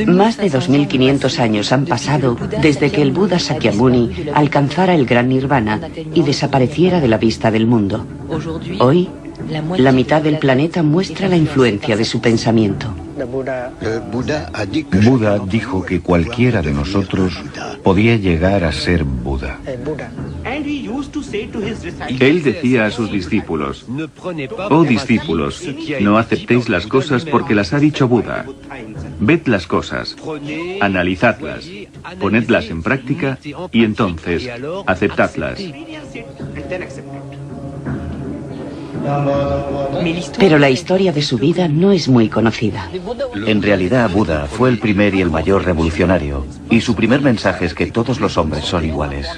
Más de 2500 años han pasado desde que el Buda Sakyamuni alcanzara el gran nirvana y desapareciera de la vista del mundo. Hoy, la mitad del planeta muestra la influencia de su pensamiento. Buda dijo que cualquiera de nosotros podía llegar a ser Buda. Él decía a sus discípulos: oh discípulos, no aceptéis las cosas porque las ha dicho Buda. Ved las cosas, analizadlas, ponedlas en práctica y entonces aceptadlas. Pero la historia de su vida no es muy conocida. En realidad, Buda fue el primer y el mayor revolucionario, y su primer mensaje es que todos los hombres son iguales.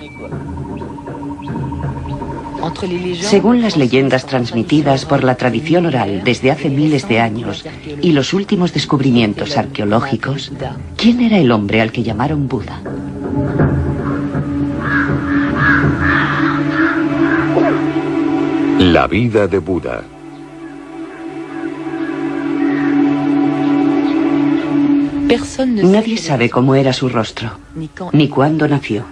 Según las leyendas transmitidas por la tradición oral desde hace miles de años y los últimos descubrimientos arqueológicos, ¿quién era el hombre al que llamaron Buda? La vida de Buda. Nadie sabe cómo era su rostro, ni cuándo nació.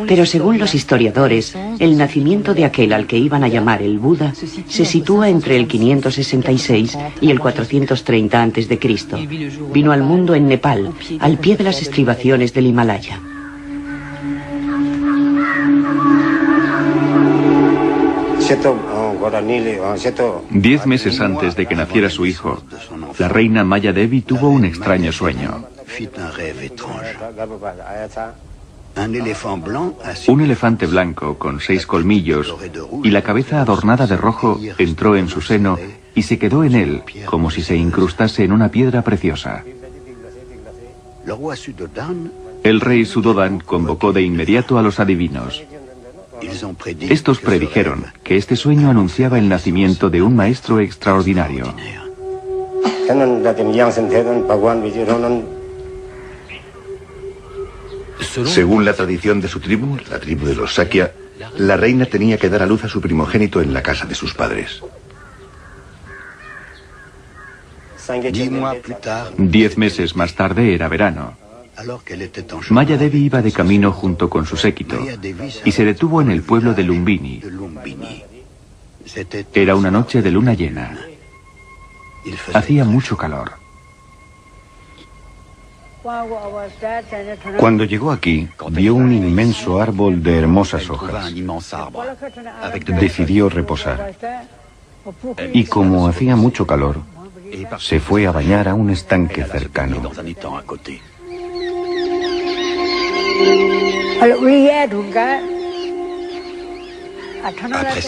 Pero según los historiadores, el nacimiento de aquel al que iban a llamar el Buda se sitúa entre el 566 y el 430 a.C. Vino al mundo en Nepal, al pie de las estribaciones del Himalaya. Diez meses antes de que naciera su hijo, la reina Maya Devi tuvo un extraño sueño. Un elefante blanco con 6 colmillos y la cabeza adornada de rojo entró en su seno y se quedó en él como si se incrustase en una piedra preciosa. El rey Suddhodan convocó de inmediato a los adivinos. Estos predijeron que este sueño anunciaba el nacimiento de un maestro extraordinario. Según la tradición de su tribu, la tribu de los Sakya, la reina tenía que dar a luz a su primogénito en la casa de sus padres. 10 meses más tarde era verano. Maya Devi iba de camino junto con su séquito y se detuvo en el pueblo de Lumbini. Era una noche de luna llena. Hacía mucho calor. Cuando llegó aquí, vio un inmenso árbol de hermosas hojas. Decidió reposar. Y como hacía mucho calor, se fue a bañar a un estanque cercano.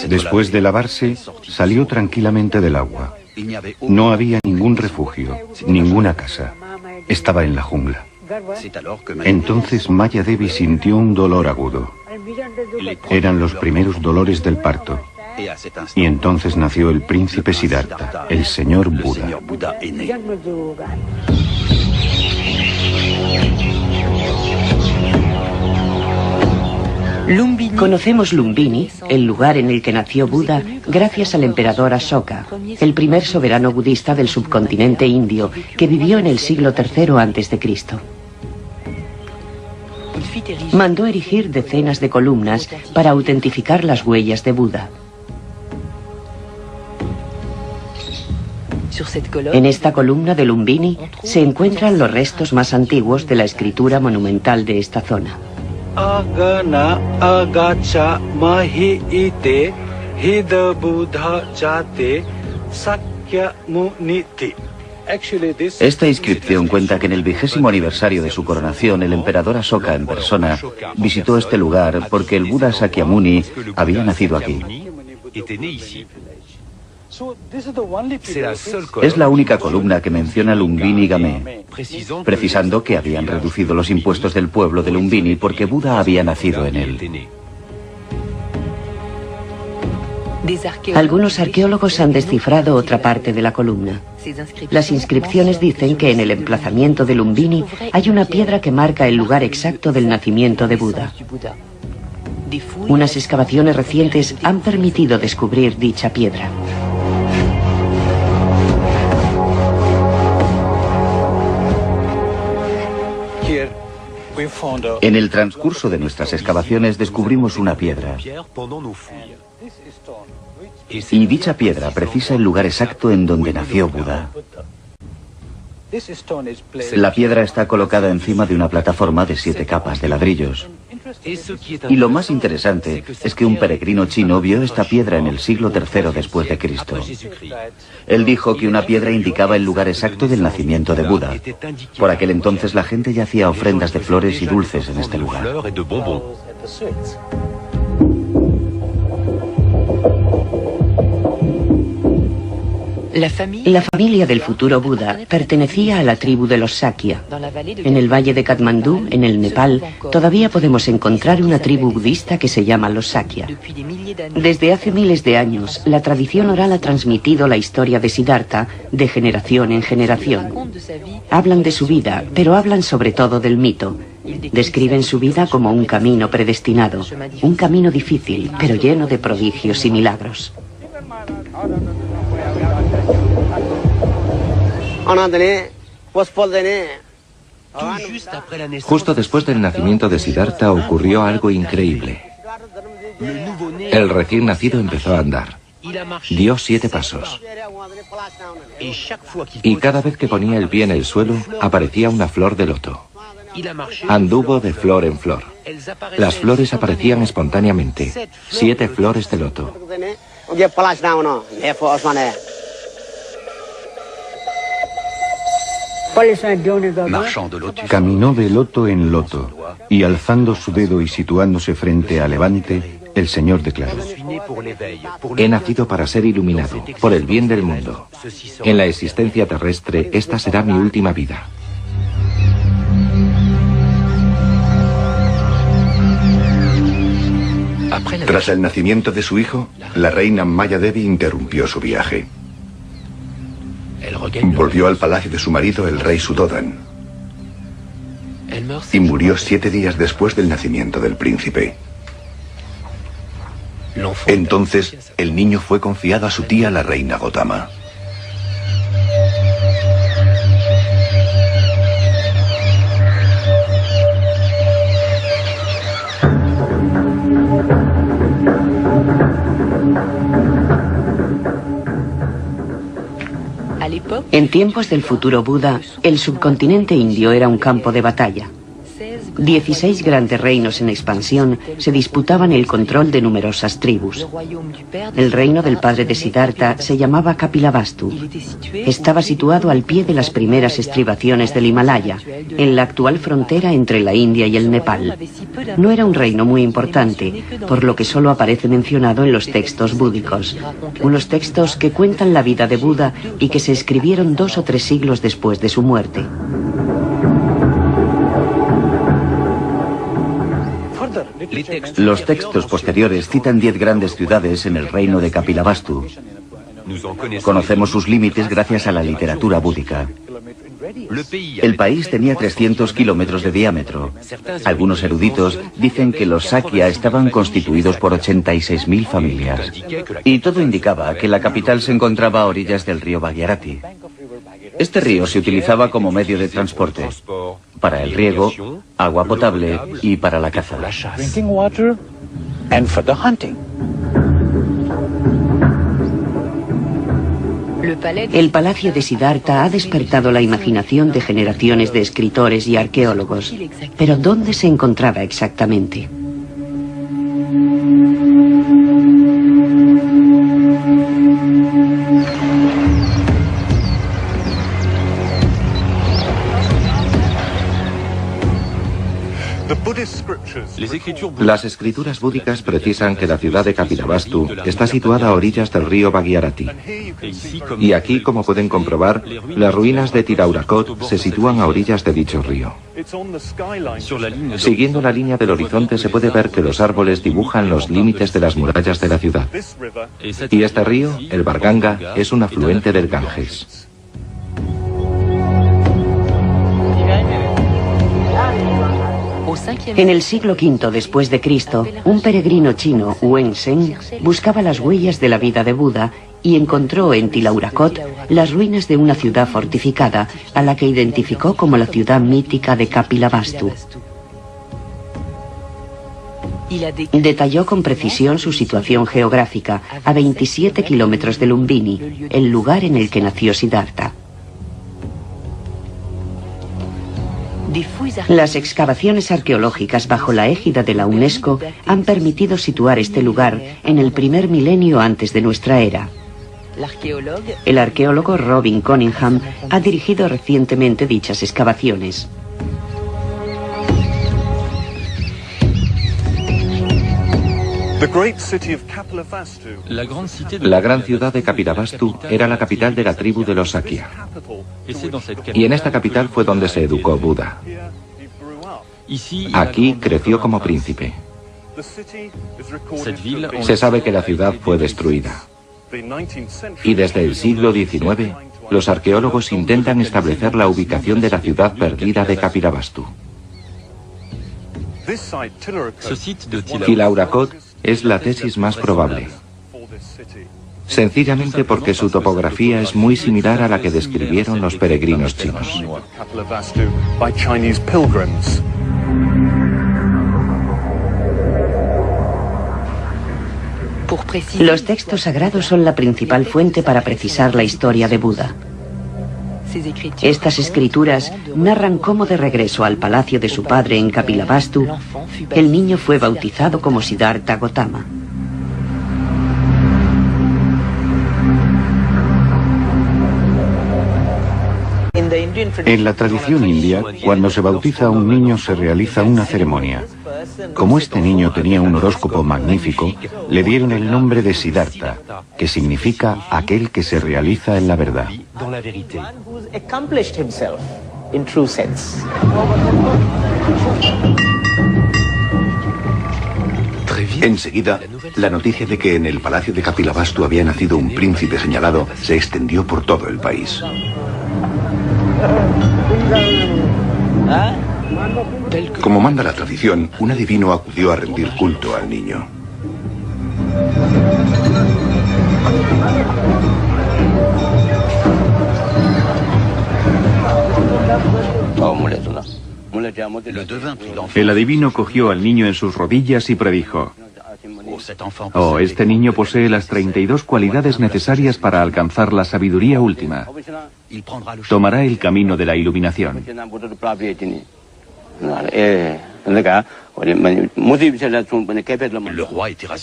Después de lavarse, salió tranquilamente del agua. No había ningún refugio, ninguna casa. Estaba en la jungla. Entonces Maya Devi sintió un dolor agudo. Eran los primeros dolores del parto. Y entonces nació el príncipe Siddhartha, el señor Buda. Conocemos Lumbini, el lugar en el que nació Buda, gracias al emperador Ashoka, el primer soberano budista del subcontinente indio, que vivió en el siglo III a.C. Mandó erigir decenas de columnas para autentificar las huellas de Buda. En esta columna de Lumbini se encuentran los restos más antiguos de la escritura monumental de esta zona. Agana agacha mahi ite hida buddha jate sakyamuniti. Esta inscripción cuenta que en el 20º aniversario de su coronación, el emperador Ashoka en persona visitó este lugar porque el Buda Sakyamuni había nacido aquí. Es la única columna que menciona Lumbini Game, precisando que habían reducido los impuestos del pueblo de Lumbini porque Buda había nacido en él. Algunos arqueólogos han descifrado otra parte de la columna. Las inscripciones dicen que en el emplazamiento de Lumbini hay una piedra que marca el lugar exacto del nacimiento de Buda. Unas excavaciones recientes han permitido descubrir dicha piedra. En el transcurso de nuestras excavaciones descubrimos una piedra. Y dicha piedra precisa el lugar exacto en donde nació Buda. La piedra está colocada encima de una plataforma de 7 capas de ladrillos. Y lo más interesante es que un peregrino chino vio esta piedra en el siglo III después de Cristo. Él dijo que una piedra indicaba el lugar exacto del nacimiento de Buda. Por aquel entonces la gente ya hacía ofrendas de flores y dulces en este lugar. La familia del futuro Buda pertenecía a la tribu de los Sakya. En el valle de Katmandú, en el Nepal, todavía podemos encontrar una tribu budista que se llama los Sakya. Desde hace miles de años, la tradición oral ha transmitido la historia de Siddhartha de generación en generación. Hablan de su vida, pero hablan sobre todo del mito. Describen su vida como un camino predestinado, un camino difícil, pero lleno de prodigios y milagros. Justo después del nacimiento de Siddhartha ocurrió algo increíble. El recién nacido empezó a andar. Dio 7 pasos. Y cada vez que ponía el pie en el suelo, aparecía una flor de loto. Anduvo de flor en flor. Las flores aparecían espontáneamente. 7 flores de loto. Caminó de loto en loto, y alzando su dedo y situándose frente a Levante, el Señor declaró: He nacido para ser iluminado, por el bien del mundo. En la existencia terrestre, esta será mi última vida. Tras el nacimiento de su hijo, la reina Maya Devi interrumpió su viaje. Volvió al palacio de su marido, el rey Suddhodan, y murió 7 días después del nacimiento del príncipe. Entonces, el niño fue confiado a su tía, la reina Gotama. En tiempos del futuro Buda, el subcontinente indio era un campo de batalla. 16 grandes reinos en expansión se disputaban el control de numerosas tribus. El reino del padre de Siddhartha se llamaba Kapilavastu. Estaba situado al pie de las primeras estribaciones del Himalaya, en la actual frontera entre la India y el Nepal. No era un reino muy importante, por lo que solo aparece mencionado en los textos búdicos, unos textos que cuentan la vida de Buda y que se escribieron 2 o 3 siglos después de su muerte. Los textos posteriores citan 10 grandes ciudades en el reino de Kapilavastu. Conocemos sus límites gracias a la literatura búdica. El país tenía 300 kilómetros de diámetro. Algunos eruditos dicen que los Sakya estaban constituidos por 86.000 familias. Y todo indicaba que la capital se encontraba a orillas del río Bhagirathi. Este río se utilizaba como medio de transporte, para el riego, agua potable y para la caza. El palacio de Siddhartha ha despertado la imaginación de generaciones de escritores y arqueólogos. Pero ¿dónde se encontraba exactamente? Las escrituras búdicas precisan que la ciudad de Kapilavastu está situada a orillas del río Bhagirathi. Y aquí, como pueden comprobar, las ruinas de Tiraurakot se sitúan a orillas de dicho río. Siguiendo la línea del horizonte se puede ver que los árboles dibujan los límites de las murallas de la ciudad. Y este río, el Barganga, es un afluente del Ganges. En el siglo V después de Cristo, un peregrino chino, Wen Zheng, buscaba las huellas de la vida de Buda y encontró en Tiraurakot las ruinas de una ciudad fortificada, a la que identificó como la ciudad mítica de Kapilavastu. Detalló con precisión su situación geográfica, a 27 kilómetros de Lumbini, el lugar en el que nació Siddhartha. Las excavaciones arqueológicas bajo la égida de la UNESCO han permitido situar este lugar en el primer milenio antes de nuestra era. El arqueólogo Robin Cunningham ha dirigido recientemente dichas excavaciones. La gran ciudad de Kapilavastu era la capital de la tribu de los Sakya. Y en esta capital fue donde se educó Buda. Aquí creció como príncipe. Se sabe que la ciudad fue destruida. Y desde el siglo XIX, los arqueólogos intentan establecer la ubicación de la ciudad perdida de Kapilavastu. Tilaurakot es la tesis más probable, sencillamente porque su topografía es muy similar a la que describieron los peregrinos chinos. Los textos sagrados son la principal fuente para precisar la historia de Buda. Estas escrituras narran cómo de regreso al palacio de su padre en Kapilavastu, el niño fue bautizado como Siddhartha Gautama. En la tradición india, cuando se bautiza a un niño se realiza una ceremonia. Como este niño tenía un horóscopo magnífico, le dieron el nombre de Siddhartha, que significa aquel que se realiza en la verdad. Enseguida, la noticia de que en el palacio de Kapilavastu había nacido un príncipe señalado se extendió por todo el país. Como manda la tradición, un adivino acudió a rendir culto al niño. El adivino cogió al niño en sus rodillas y predijo: «Oh, este niño posee las 32 cualidades necesarias para alcanzar la sabiduría última. Tomará el camino de la iluminación».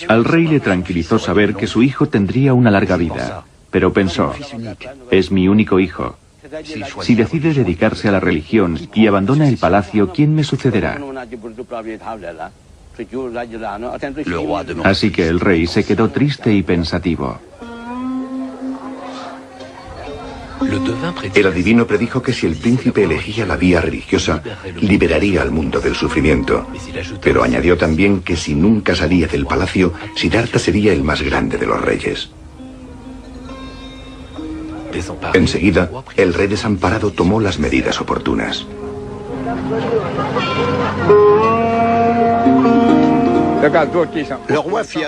Al rey le tranquilizó saber que su hijo tendría una larga vida, pero pensó: «Es mi único hijo. Si decide dedicarse a la religión y abandona el palacio, ¿quién me sucederá?». Así que el rey se quedó triste y pensativo. El adivino predijo que si el príncipe elegía la vía religiosa, liberaría al mundo del sufrimiento. Pero añadió también que si nunca salía del palacio, Siddhartha sería el más grande de los reyes. Enseguida, el rey desamparado tomó las medidas oportunas.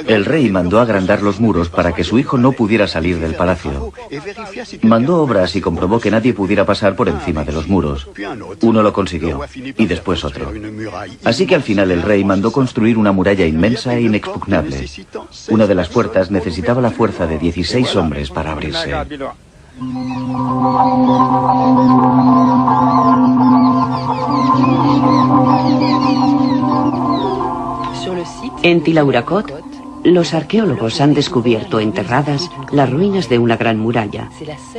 El rey mandó agrandar los muros para que su hijo no pudiera salir del palacio. Mandó obras y comprobó que nadie pudiera pasar por encima de los muros. Uno lo consiguió, y después otro. Así que al final el rey mandó construir una muralla inmensa e inexpugnable. Una de las puertas necesitaba la fuerza de 16 hombres para abrirse. En Tilaurakot, los arqueólogos han descubierto enterradas las ruinas de una gran muralla.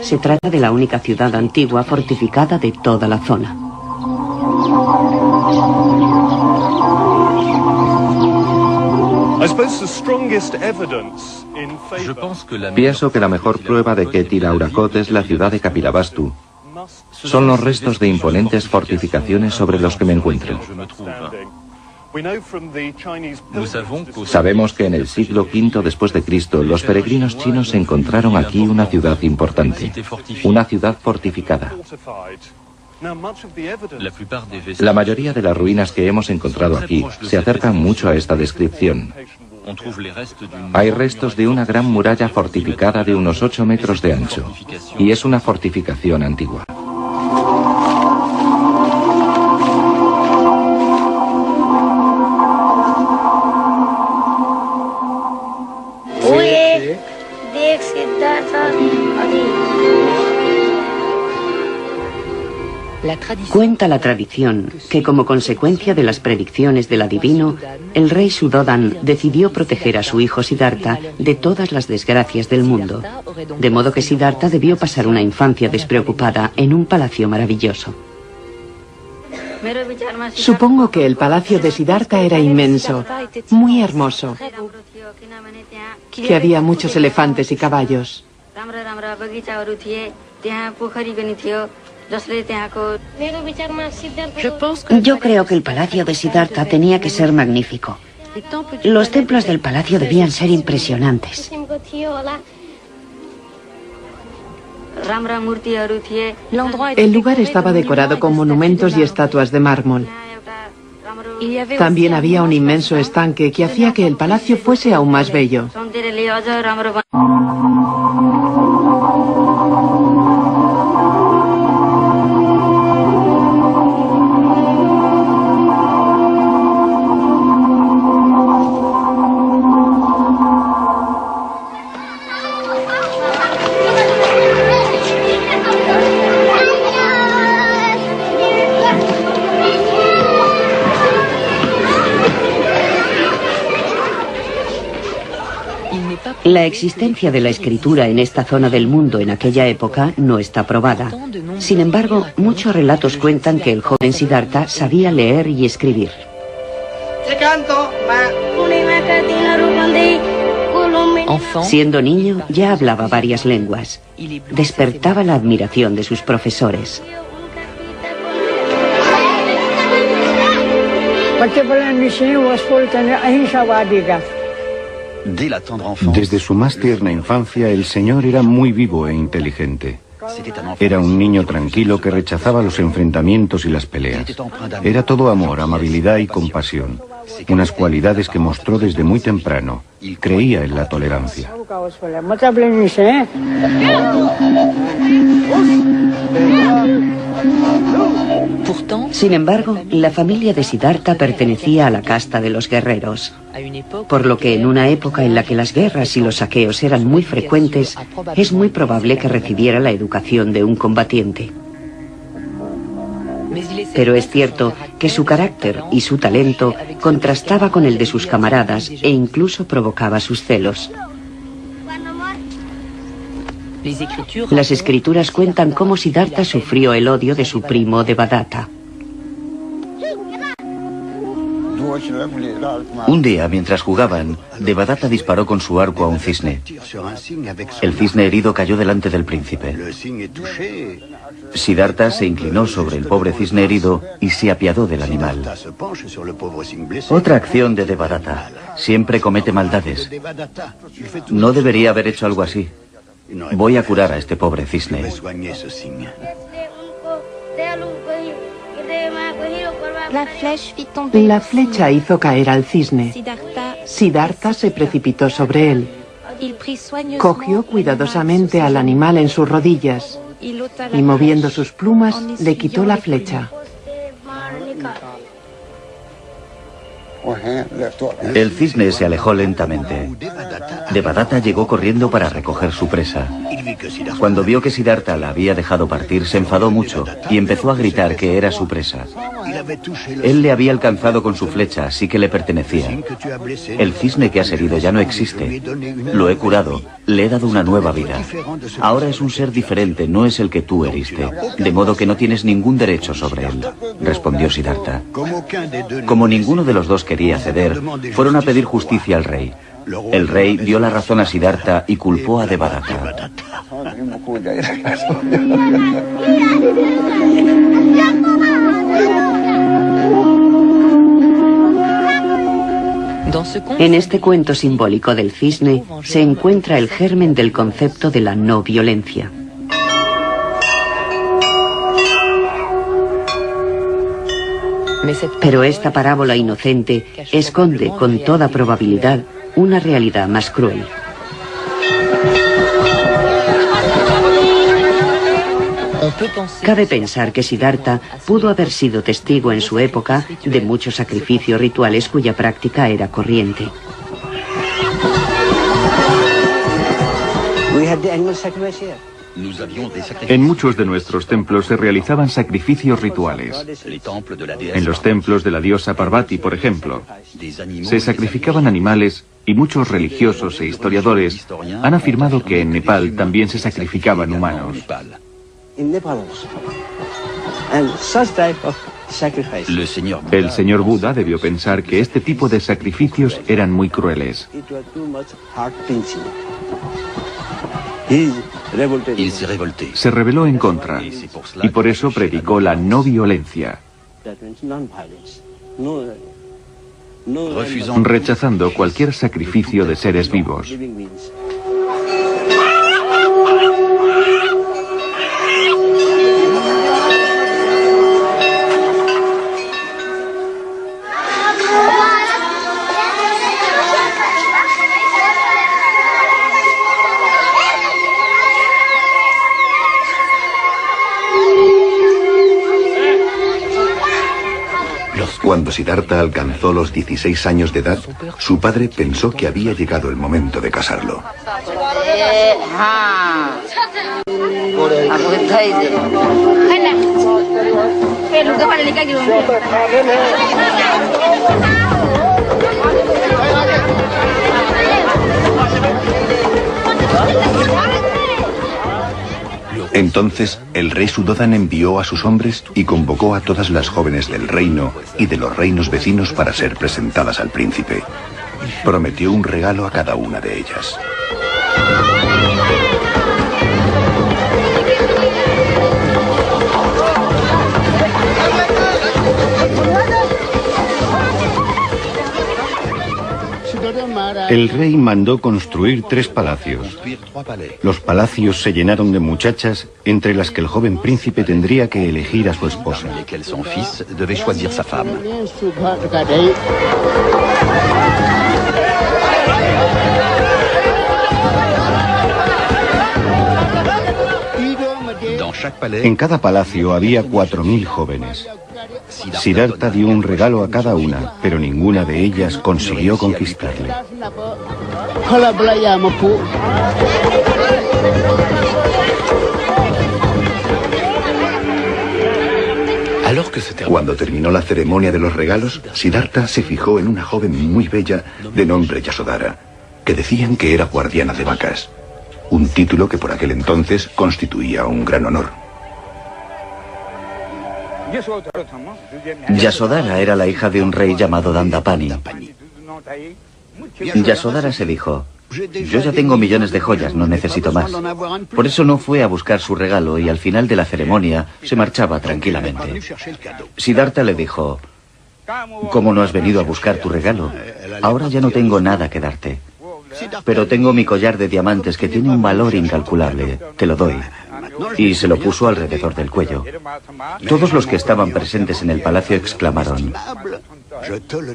Se trata de la única ciudad antigua fortificada de toda la zona. Pienso que la mejor prueba de que Tilaurakot es la ciudad de Kapilavastu son los restos de imponentes fortificaciones sobre los que me encuentro. Sabemos que en el siglo V después de Cristo los peregrinos chinos encontraron aquí una ciudad importante, una ciudad fortificada. La mayoría de las ruinas que hemos encontrado aquí se acercan mucho a esta descripción. Hay restos de una gran muralla fortificada de unos 8 metros de ancho, y es una fortificación antigua. Cuenta la tradición que como consecuencia de las predicciones del adivino, el rey Suddhodan decidió proteger a su hijo Siddhartha de todas las desgracias del mundo, de modo que Siddhartha debió pasar una infancia despreocupada en un palacio maravilloso. Supongo que el palacio de Siddhartha era inmenso, muy hermoso, que había muchos elefantes y caballos. Yo creo que el palacio de Siddhartha tenía que ser magnífico. Los templos del palacio debían ser impresionantes. El lugar estaba decorado con monumentos y estatuas de mármol. También había un inmenso estanque que hacía que el palacio fuese aún más bello. La existencia de la escritura en esta zona del mundo en aquella época no está probada. Sin embargo, muchos relatos cuentan que el joven Siddhartha sabía leer y escribir. Siendo niño, ya hablaba varias lenguas. Despertaba la admiración de sus profesores. Desde su más tierna infancia, el señor era muy vivo e inteligente. Era un niño tranquilo que rechazaba los enfrentamientos y las peleas. Era todo amor, amabilidad y compasión, unas cualidades que mostró desde muy temprano. Creía en la tolerancia. Sin embargo, la familia de Siddhartha pertenecía a la casta de los guerreros, por lo que en una época en la que las guerras y los saqueos eran muy frecuentes, es muy probable que recibiera la educación de un combatiente. Pero es cierto que su carácter y su talento contrastaba con el de sus camaradas e incluso provocaba sus celos. Las escrituras cuentan cómo Siddhartha sufrió el odio de su primo Devadatta. Un día, mientras jugaban, Devadatta disparó con su arco a un cisne. El cisne herido cayó delante del príncipe. Siddhartha se inclinó sobre el pobre cisne herido y se apiadó del animal. Otra acción de Devadatta. Siempre comete maldades. No debería haber hecho algo así. Voy a curar a este pobre cisne. La flecha hizo caer al cisne. Siddhartha se precipitó sobre él. Cogió cuidadosamente al animal en sus rodillas y, moviendo sus plumas, le quitó la flecha. El cisne se alejó lentamente. Devadatta llegó corriendo para recoger su presa. Cuando vio que Siddhartha la había dejado partir, se enfadó mucho y empezó a gritar que era su presa. Él le había alcanzado con su flecha, así que le pertenecía. El cisne que has herido ya no existe. Lo he curado, le he dado una nueva vida. Ahora es un ser diferente, no es el que tú heriste, de modo que no tienes ningún derecho sobre él, respondió Siddhartha. Como ninguno de los dos quería ceder, fueron a pedir justicia al rey. El rey dio la razón a Siddhartha y culpó a Devadatta. En este cuento simbólico del cisne se encuentra el germen del concepto de la no violencia. Pero esta parábola inocente esconde con toda probabilidad una realidad más cruel. Cabe pensar que Siddhartha pudo haber sido testigo en su época de muchos sacrificios rituales cuya práctica era corriente. En muchos de nuestros templos se realizaban sacrificios rituales. En los templos de la diosa Parvati, por ejemplo, se sacrificaban animales y muchos religiosos e historiadores han afirmado que en Nepal también se sacrificaban humanos. El señor Buda debió pensar que este tipo de sacrificios eran muy crueles. Se rebeló en contra y por eso predicó la no violencia, rechazando cualquier sacrificio de seres vivos. Cuando Siddhartha alcanzó los 16 años de edad, su padre pensó que había llegado el momento de casarlo. Entonces el rey Suddhodan envió a sus hombres y convocó a todas las jóvenes del reino y de los reinos vecinos para ser presentadas al príncipe. Prometió un regalo a cada una de ellas. El rey mandó construir 3 palacios. Los palacios se llenaron de muchachas, entre las que el joven príncipe tendría que elegir a su esposa. En cada palacio había 4000 jóvenes. Siddhartha dio un regalo a cada una, pero ninguna de ellas consiguió conquistarle. Cuando terminó la ceremonia de los regalos, Siddhartha se fijó en una joven muy bella de nombre Yasodhara, que decían que era guardiana de vacas, un título que por aquel entonces constituía un gran honor. Yasodhara era la hija de un rey llamado Dandapani. Yasodhara se dijo: yo ya tengo millones de joyas, no necesito más. Por eso no fue a buscar su regalo y al final de la ceremonia se marchaba tranquilamente. Siddhartha le dijo: ¿cómo no has venido a buscar tu regalo? Ahora ya no tengo nada que darte. Pero tengo mi collar de diamantes que tiene un valor incalculable. Te lo doy. Y se lo puso alrededor del cuello. Todos los que estaban presentes en el palacio exclamaron: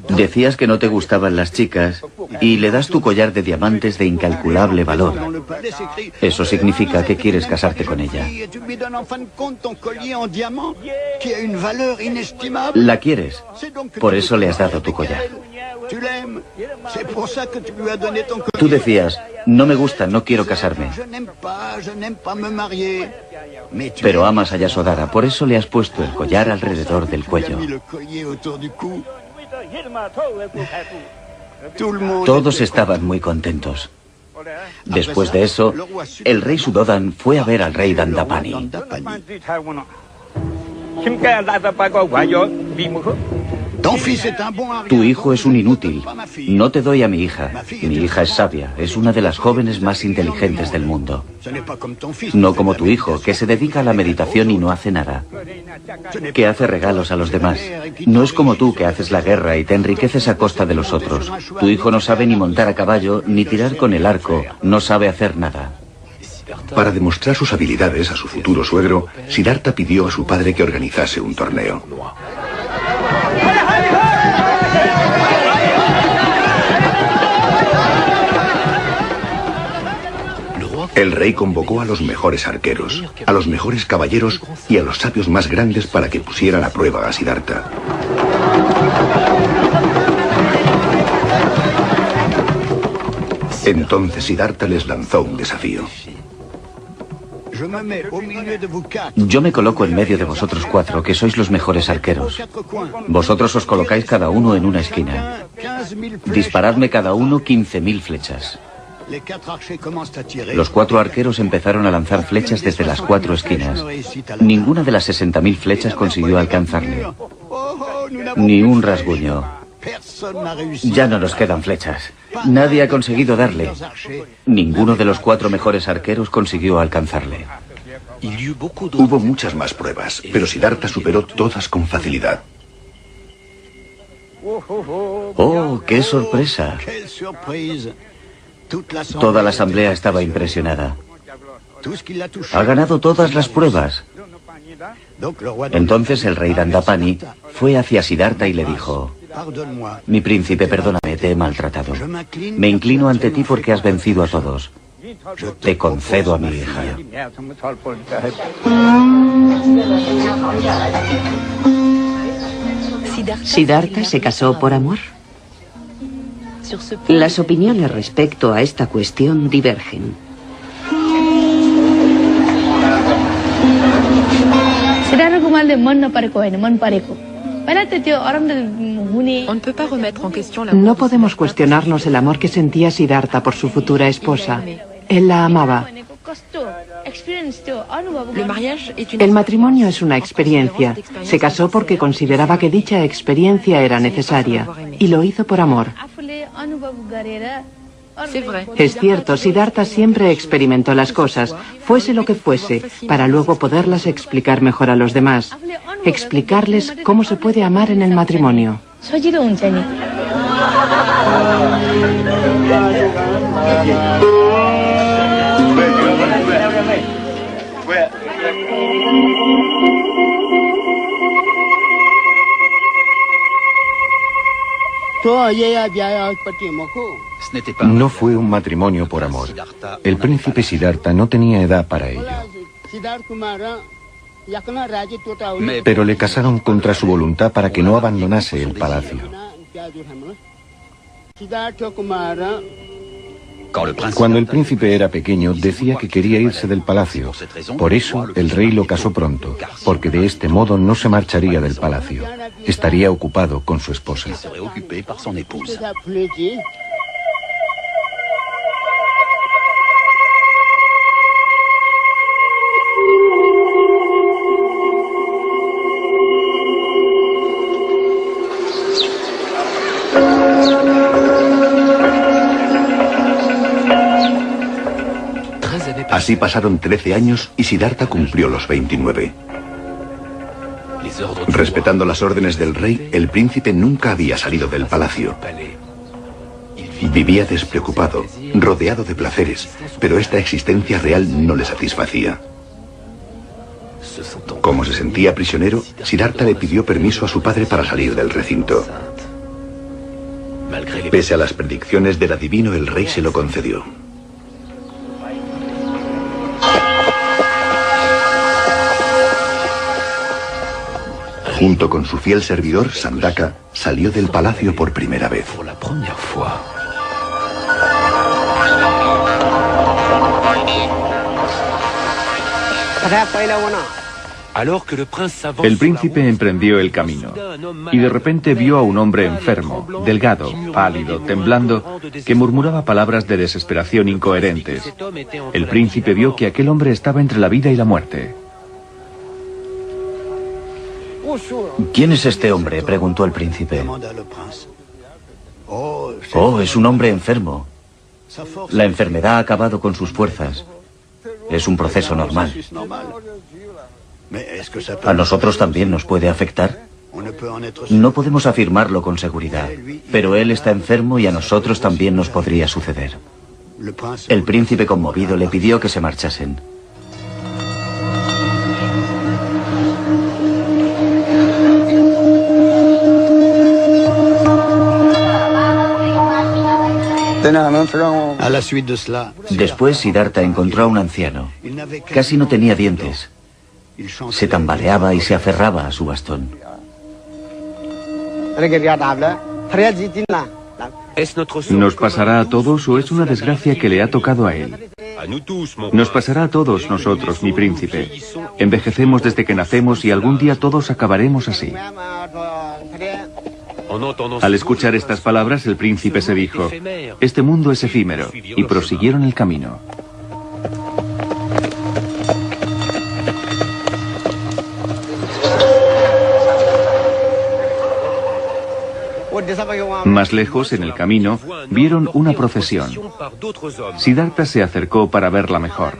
decías que no te gustaban las chicas y le das tu collar de diamantes de incalculable valor. Eso significa que quieres casarte con ella. La quieres, por eso le has dado tu collar. Tú decías: no me gusta, no quiero casarme. Pero amas a Yasodhara, por eso le has puesto el collar alrededor del cuello. Todos estaban muy contentos. Después de eso, el rey Suddhodan fue a ver al rey Dandapani. Tu hijo es un inútil. No te doy a mi hija. Mi hija es sabia. Es una de las jóvenes más inteligentes del mundo. No como tu hijo, que se dedica a la meditación y no hace nada. Que hace regalos a los demás. No es como tú, que haces la guerra y te enriqueces a costa de los otros. Tu hijo no sabe ni montar a caballo, ni tirar con el arco. No sabe hacer nada. Para demostrar sus habilidades a su futuro suegro, Siddhartha pidió a su padre que organizase un torneo. El rey convocó a los mejores arqueros, a los mejores caballeros y a los sabios más grandes para que pusieran a prueba a Siddhartha. Entonces Siddhartha les lanzó un desafío. Yo me coloco en medio de vosotros cuatro, que sois los mejores arqueros. Vosotros os colocáis cada uno en una esquina. Disparadme cada uno 15.000 flechas. Los 4 arqueros empezaron a lanzar flechas desde las 4 esquinas. Ninguna de las 60.000 flechas consiguió alcanzarle. Ni un rasguño. Ya no nos quedan flechas. Nadie ha conseguido darle. Ninguno de los 4 mejores arqueros consiguió alcanzarle. Hubo muchas más pruebas, pero Siddhartha superó todas con facilidad. ¡Oh, qué sorpresa! Toda la asamblea estaba impresionada. Ha ganado todas las pruebas. Entonces el rey Dandapani fue hacia Siddhartha y le dijo: mi príncipe, perdóname, te he maltratado. Me inclino ante ti porque has vencido a todos. Te concedo a mi hija. ¿Siddhartha se casó por amor? Las opiniones respecto a esta cuestión divergen. No podemos cuestionarnos el amor que sentía Siddhartha por su futura esposa. Él la amaba. El matrimonio es una experiencia. Se casó porque consideraba que dicha experiencia era necesaria y lo hizo por amor. Es cierto, Siddhartha siempre experimentó las cosas, fuese lo que fuese, para luego poderlas explicar mejor a los demás. Explicarles cómo se puede amar en el matrimonio. No fue un matrimonio por amor. El príncipe Siddhartha no tenía edad para ello. Pero le casaron contra su voluntad para que no abandonase el palacio. Cuando el príncipe era pequeño, decía que quería irse del palacio. Por eso, el rey lo casó pronto, porque de este modo no se marcharía del palacio. Estaría ocupado con su esposa. Así pasaron 13 años y Siddhartha cumplió los 29. Respetando las órdenes del rey, el príncipe nunca había salido del palacio. Vivía despreocupado, rodeado de placeres, pero esta existencia real no le satisfacía. Como se sentía prisionero, Siddhartha le pidió permiso a su padre para salir del recinto. Pese a las predicciones del adivino, el rey se lo concedió. Junto con su fiel servidor, Sandaka, salió del palacio por primera vez. El príncipe emprendió el camino y de repente vio a un hombre enfermo, delgado, pálido, temblando, que murmuraba palabras de desesperación incoherentes. El príncipe vio que aquel hombre estaba entre la vida y la muerte. ¿Quién es este hombre?, preguntó el príncipe. Oh, es un hombre enfermo. La enfermedad ha acabado con sus fuerzas. Es un proceso normal. ¿A nosotros también nos puede afectar? No podemos afirmarlo con seguridad, pero él está enfermo y a nosotros también nos podría suceder. El príncipe, conmovido, le pidió que se marchasen. Después Siddhartha encontró a un anciano. Casi no tenía dientes. Se tambaleaba y se aferraba a su bastón. ¿Nos pasará a todos o es una desgracia que le ha tocado a él? Nos pasará a todos nosotros, mi príncipe. Envejecemos desde que nacemos y algún día todos acabaremos así. Al escuchar estas palabras, el príncipe se dijo: este mundo es efímero, y prosiguieron el camino. Más lejos, en el camino, vieron una procesión. Siddhartha se acercó para verla mejor.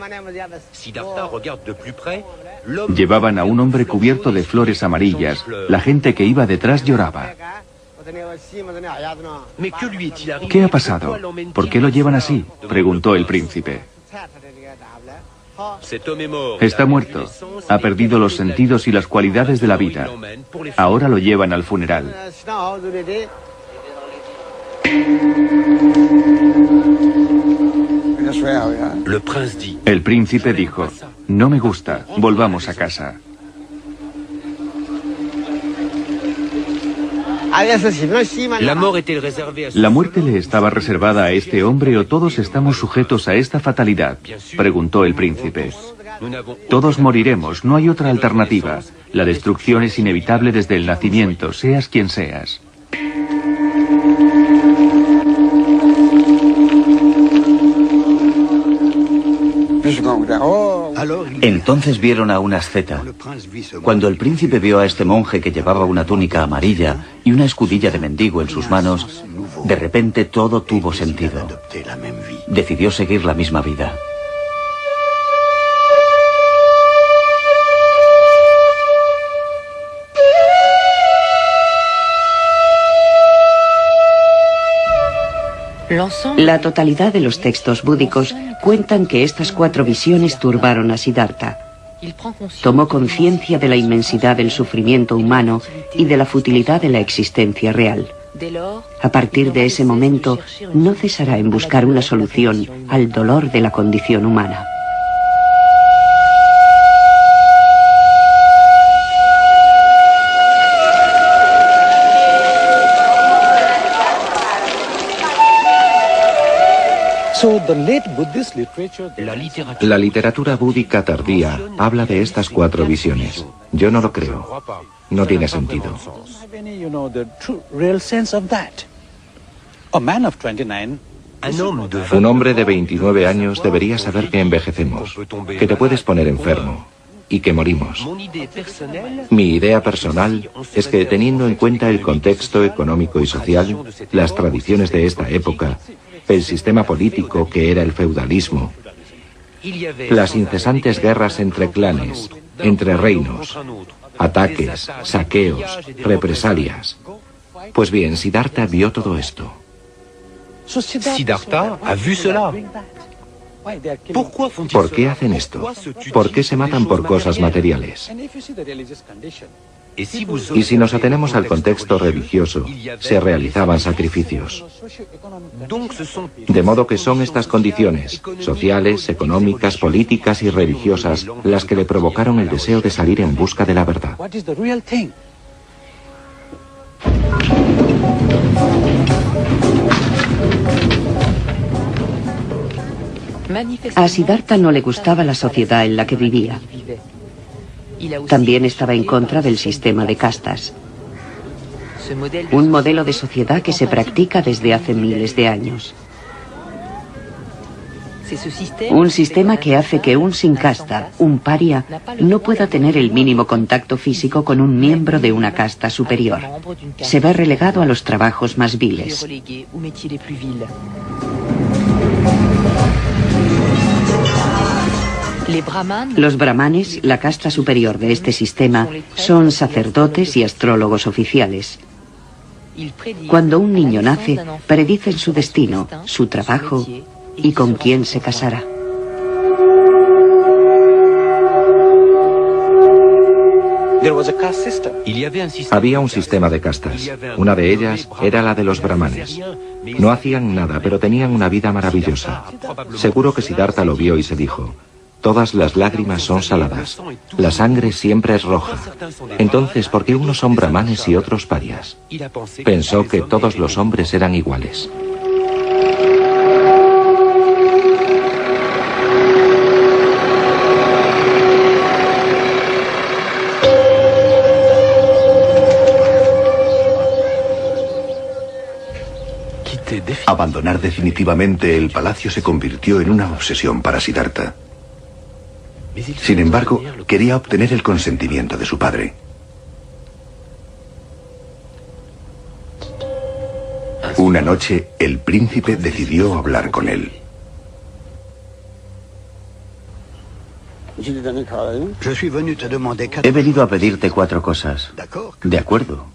Llevaban a un hombre cubierto de flores amarillas. La gente que iba detrás lloraba. ¿Qué ha pasado? ¿Por qué lo llevan así?, preguntó el príncipe. Está muerto. Ha perdido los sentidos y las cualidades de la vida. Ahora lo llevan al funeral. El príncipe dijo: no me gusta, volvamos a casa. ¿La muerte le estaba reservada a este hombre o todos estamos sujetos a esta fatalidad?, preguntó el príncipe. Todos moriremos, no hay otra alternativa. La destrucción es inevitable desde el nacimiento, seas quien seas. Entonces vieron a un asceta. Cuando el príncipe vio a este monje que llevaba una túnica amarilla y una escudilla de mendigo en sus manos, de repente todo tuvo sentido. Decidió seguir la misma vida. La totalidad de los textos búdicos cuentan que estas 4 visiones turbaron a Siddhartha. Tomó conciencia de la inmensidad del sufrimiento humano y de la futilidad de la existencia real. A partir de ese momento, no cesará en buscar una solución al dolor de la condición humana. La literatura búdica tardía habla de estas 4 visiones. Yo no lo creo. No tiene sentido. Un hombre de 29 años debería saber que envejecemos, que te puedes poner enfermo y que morimos. Mi idea personal es que, teniendo en cuenta el contexto económico y social, las tradiciones de esta época, el sistema político que era el feudalismo, las incesantes guerras entre clanes, entre reinos, ataques, saqueos, represalias. Pues bien, Siddhartha vio todo esto. Siddhartha ha vu cela. ¿Por qué hacen esto? ¿Por qué se matan por cosas materiales? Y si nos atenemos al contexto religioso, se realizaban sacrificios. De modo que son estas condiciones, sociales, económicas, políticas y religiosas, las que le provocaron el deseo de salir en busca de la verdad. A Siddhartha no le gustaba la sociedad en la que vivía. También estaba en contra del sistema de castas, un modelo de sociedad que se practica desde hace miles de años. Un sistema que hace que un sin casta, un paria, no pueda tener el mínimo contacto físico con un miembro de una casta superior. Se ve relegado a los trabajos más viles. Los brahmanes, la casta superior de este sistema, son sacerdotes y astrólogos oficiales. Cuando un niño nace, predicen su destino, su trabajo y con quién se casará. Había un sistema de castas. Una de ellas era la de los brahmanes. No hacían nada, pero tenían una vida maravillosa. Seguro que Siddhartha lo vio y se dijo: todas las lágrimas son saladas. La sangre siempre es roja. Entonces, ¿por qué unos son brahmanes y otros parias? Pensó que todos los hombres eran iguales. Abandonar definitivamente el palacio se convirtió en una obsesión para Siddhartha. Sin embargo, quería obtener el consentimiento de su padre. Una noche, el príncipe decidió hablar con él. He venido a pedirte 4 cosas. De acuerdo.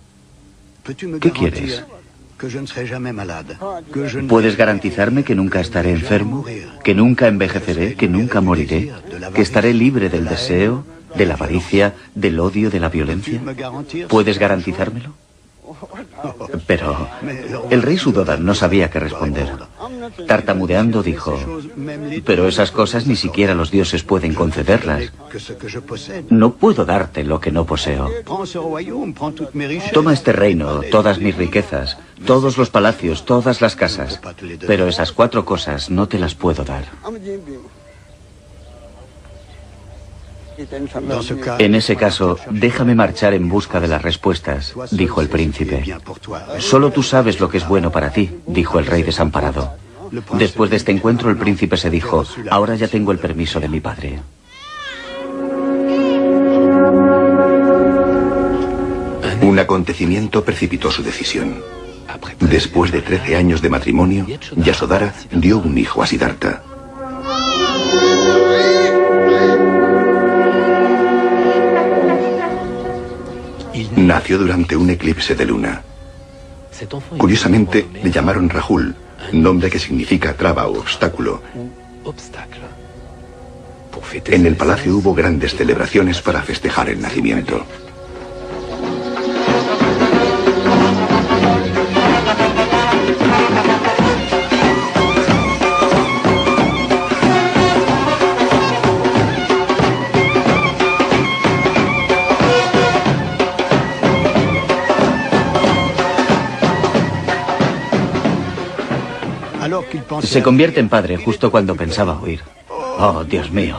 ¿Qué quieres? ¿Puedes garantizarme que nunca estaré enfermo? ¿Que nunca envejeceré? ¿Que nunca moriré? ¿Que estaré libre del deseo, de la avaricia, del odio, de la violencia? ¿Puedes garantizármelo? Pero el rey Suddhodan no sabía qué responder. Tartamudeando dijo: pero esas cosas ni siquiera los dioses pueden concederlas. No puedo darte lo que no poseo. Toma este reino, todas mis riquezas, todos los palacios, todas las casas, pero esas 4 cosas no te las puedo dar. En ese caso, déjame marchar en busca de las respuestas, dijo el príncipe. Solo tú sabes lo que es bueno para ti, dijo el rey desamparado. Después de este encuentro, el príncipe se dijo: ahora ya tengo el permiso de mi padre. Un acontecimiento precipitó su decisión. Después de 13 años de matrimonio, Yasodhara dio un hijo a Siddhartha. Nació durante un eclipse de luna. Curiosamente, le llamaron Rahul, nombre que significa traba o obstáculo. En el palacio hubo grandes celebraciones para festejar el nacimiento. Se convierte en padre justo cuando pensaba huir. Oh, Dios mío.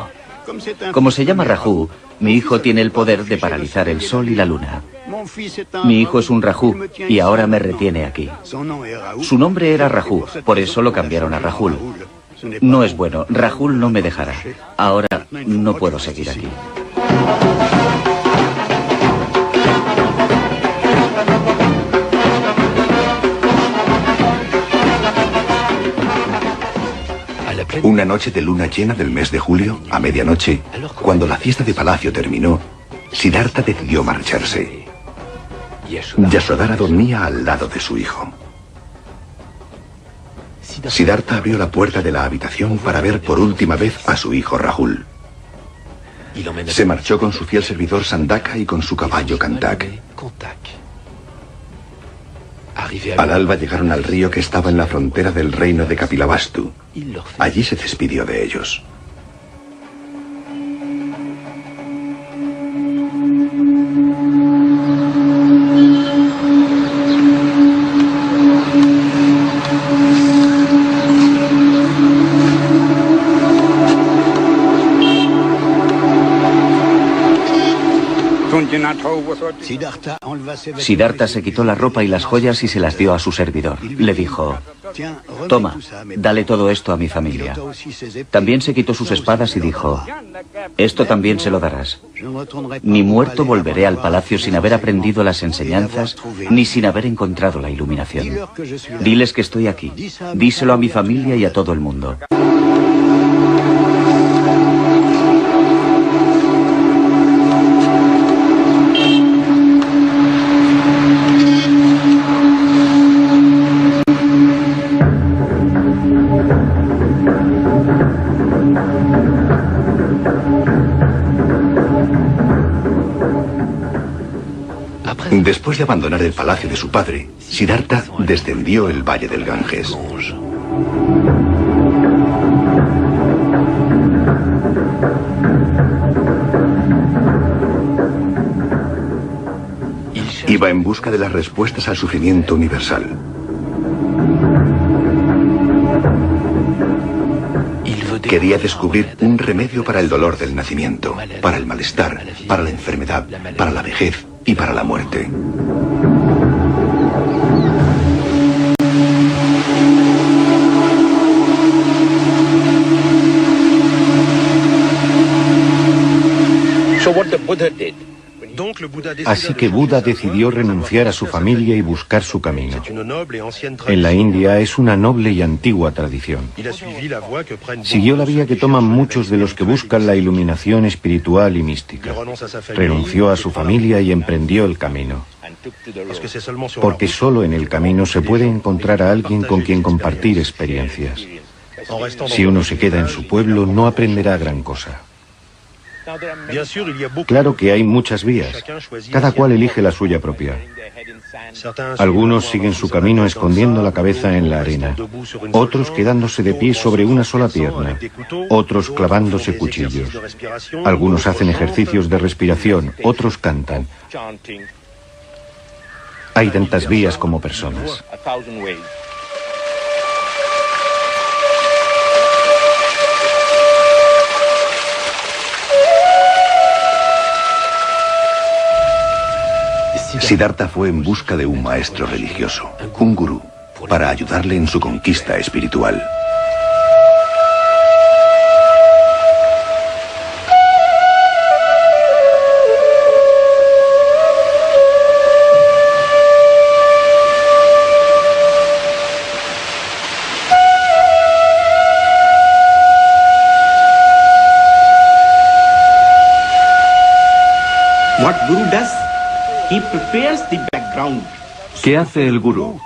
Como se llama Rahu, mi hijo tiene el poder de paralizar el sol y la luna. Mi hijo es un Rahu y ahora me retiene aquí. Su nombre era Rahu, por eso lo cambiaron a Rahul. No es bueno, Rahul no me dejará. Ahora no puedo seguir aquí. Una noche de luna llena del mes de julio, a medianoche, cuando la fiesta de palacio terminó, Siddhartha decidió marcharse. Yasodhara dormía al lado de su hijo. Siddhartha abrió la puerta de la habitación para ver por última vez a su hijo Rahul. Se marchó con su fiel servidor Sandaka y con su caballo Kantak. Al alba llegaron al río que estaba en la frontera del reino de Kapilavastu. Allí se despidió de ellos. Siddhartha se quitó la ropa y las joyas y se las dio a su servidor. Le dijo: toma, dale todo esto a mi familia. También se quitó sus espadas y dijo: esto también se lo darás. Ni muerto volveré al palacio sin haber aprendido las enseñanzas ni sin haber encontrado la iluminación. Diles que estoy aquí. Díselo a mi familia y a todo el mundo. Después de abandonar el palacio de su padre, Siddhartha descendió el valle del Ganges. Iba en busca de las respuestas al sufrimiento universal. Quería descubrir un remedio para el dolor del nacimiento, para el malestar, para la enfermedad, para la vejez y para la muerte. Así que Buda decidió renunciar a su familia y buscar su camino. En la India es una noble y antigua tradición. Siguió la vía que toman muchos de los que buscan la iluminación espiritual y mística. Renunció a su familia y emprendió el camino. Porque solo en el camino se puede encontrar a alguien con quien compartir experiencias. Si uno se queda en su pueblo, no aprenderá gran cosa. Claro que hay muchas vías. Cada cual elige la suya propia. Algunos siguen su camino escondiendo la cabeza en la arena. Otros quedándose de pie sobre una sola pierna. Otros clavándose cuchillos. Algunos hacen ejercicios de respiración. Otros cantan. Hay tantas vías como personas. Siddhartha fue en busca de un maestro religioso, un gurú, para ayudarle en su conquista espiritual. What guru does? He prepares the background. ¿Qué hace el gurú?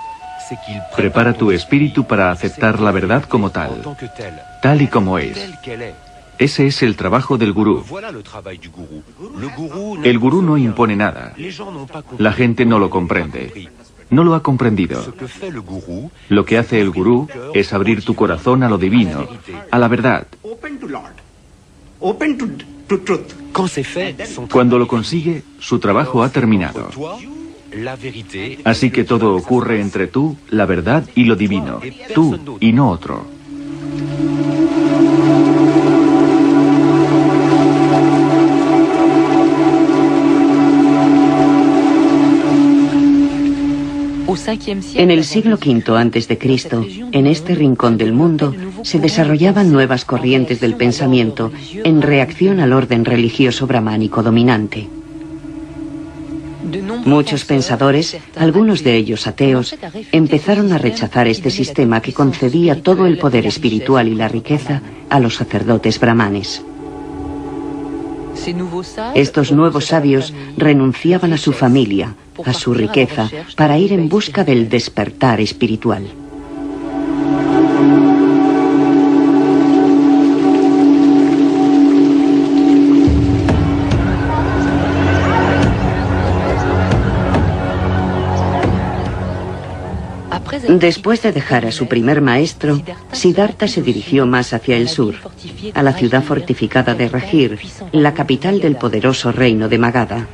Prepara tu espíritu para aceptar la verdad como tal y como es. Ese es el trabajo del gurú. El gurú no impone nada. La gente no lo comprende. No lo ha comprendido. Lo que hace el gurú es abrir tu corazón a lo divino, a la verdad. Cuando lo consigue, su trabajo ha terminado. Así que todo ocurre entre tú, la verdad y lo divino. Tú y no otro. En el siglo V a.C., en este rincón del mundo, se desarrollaban nuevas corrientes del pensamiento en reacción al orden religioso brahmánico dominante. Muchos pensadores, algunos de ellos ateos, empezaron a rechazar este sistema que concedía todo el poder espiritual y la riqueza a los sacerdotes brahmanes. Estos nuevos sabios renunciaban a su familia, a su riqueza, para ir en busca del despertar espiritual. Después de dejar a su primer maestro, Siddhartha se dirigió más hacia el sur, a la ciudad fortificada de Rajir, la capital del poderoso reino de Magadha.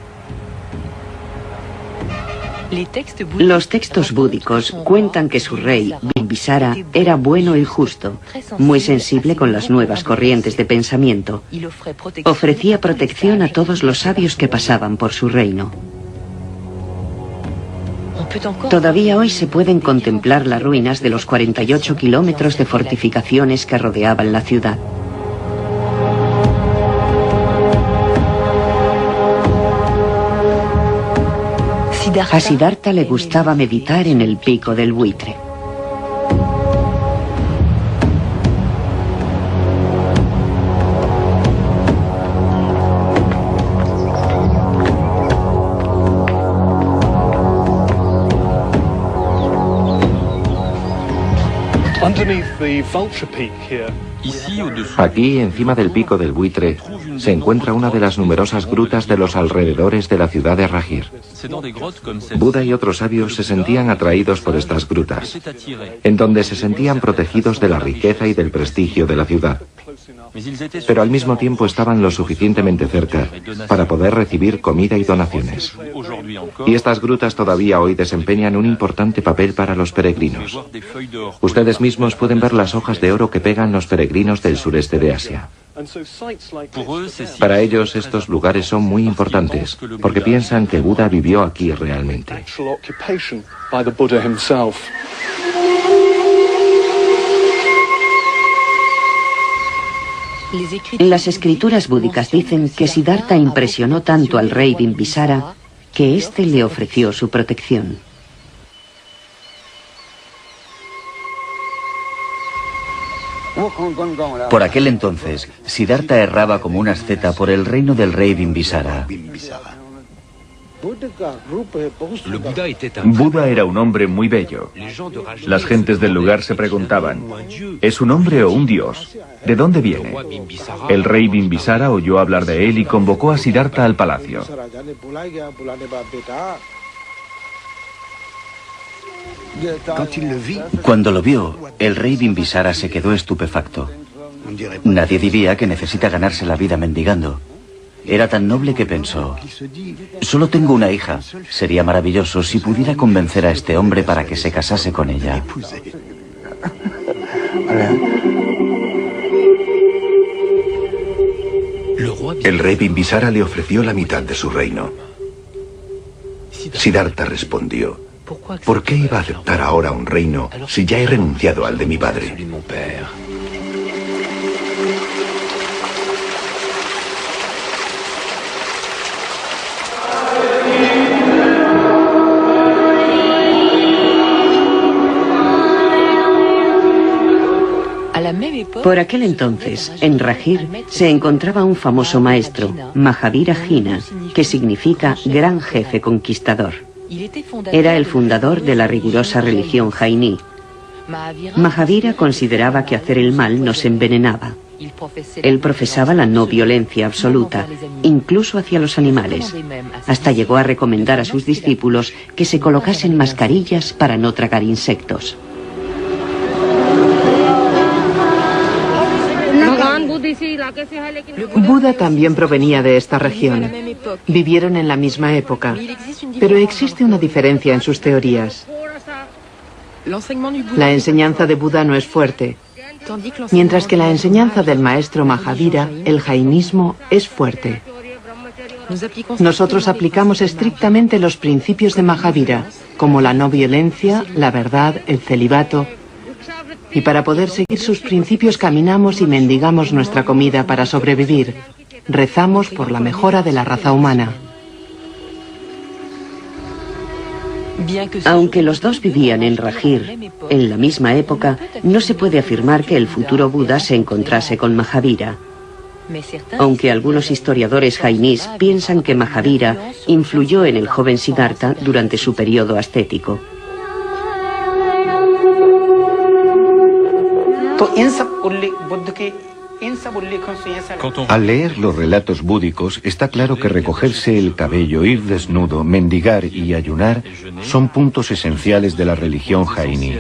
Los textos búdicos cuentan que su rey, Bimbisara, era bueno y justo, muy sensible con las nuevas corrientes de pensamiento. Ofrecía protección a todos los sabios que pasaban por su reino. Todavía hoy se pueden contemplar las ruinas de los 48 kilómetros de fortificaciones que rodeaban la ciudad. A Siddhartha le gustaba meditar en el pico del buitre. Aquí, encima del pico del buitre, se encuentra una de las numerosas grutas de los alrededores de la ciudad de Rajir. Buda y otros sabios se sentían atraídos por estas grutas, en donde se sentían protegidos de la riqueza y del prestigio de la ciudad. Pero al mismo tiempo estaban lo suficientemente cerca para poder recibir comida y donaciones. Y estas grutas todavía hoy desempeñan un importante papel para los peregrinos. Ustedes mismos pueden ver las hojas de oro que pegan los peregrinos del sureste de Asia. Para ellos estos lugares son muy importantes, porque piensan que Buda vivió aquí realmente. Las escrituras búdicas dicen que Siddhartha impresionó tanto al rey Bimbisara que éste le ofreció su protección. Por aquel entonces, Siddhartha erraba como una asceta por el reino del rey Bimbisara. Buda era un hombre muy bello. Las gentes del lugar se preguntaban, ¿es un hombre o un dios? ¿De dónde viene? El rey Bimbisara oyó hablar de él y convocó a Siddhartha al palacio. Cuando lo vio, el rey Bimbisara se quedó estupefacto. Nadie diría que necesita ganarse la vida mendigando. Era tan noble que pensó, solo tengo una hija. Sería maravilloso si pudiera convencer a este hombre para que se casase con ella. El rey Bimbisara le ofreció la mitad de su reino. Siddhartha respondió, ¿por qué iba a aceptar ahora un reino si ya he renunciado al de mi padre? Por aquel entonces, en Rajir, se encontraba un famoso maestro, Mahavira Jina, que significa gran jefe conquistador. Era el fundador de la rigurosa religión jainí. Mahavira consideraba que hacer el mal nos envenenaba. Él profesaba la no violencia absoluta, incluso hacia los animales. Hasta llegó a recomendar a sus discípulos que se colocasen mascarillas para no tragar insectos. Buda también provenía de esta región. Vivieron en la misma época, pero existe una diferencia en sus teorías. La enseñanza de Buda no es fuerte, mientras que la enseñanza del maestro Mahavira, el jainismo, es fuerte. Nosotros aplicamos estrictamente los principios de Mahavira, como la no violencia, la verdad, el celibato. Y para poder seguir sus principios caminamos y mendigamos nuestra comida para sobrevivir. Rezamos por la mejora de la raza humana. Aunque los dos vivían en Rajir, en la misma época, no se puede afirmar que el futuro Buda se encontrase con Mahavira. Aunque algunos historiadores jainís piensan que Mahavira influyó en el joven Siddhartha durante su periodo ascético. Al leer los relatos búdicos, está claro que recogerse el cabello, ir desnudo, mendigar y ayunar son puntos esenciales de la religión jainí.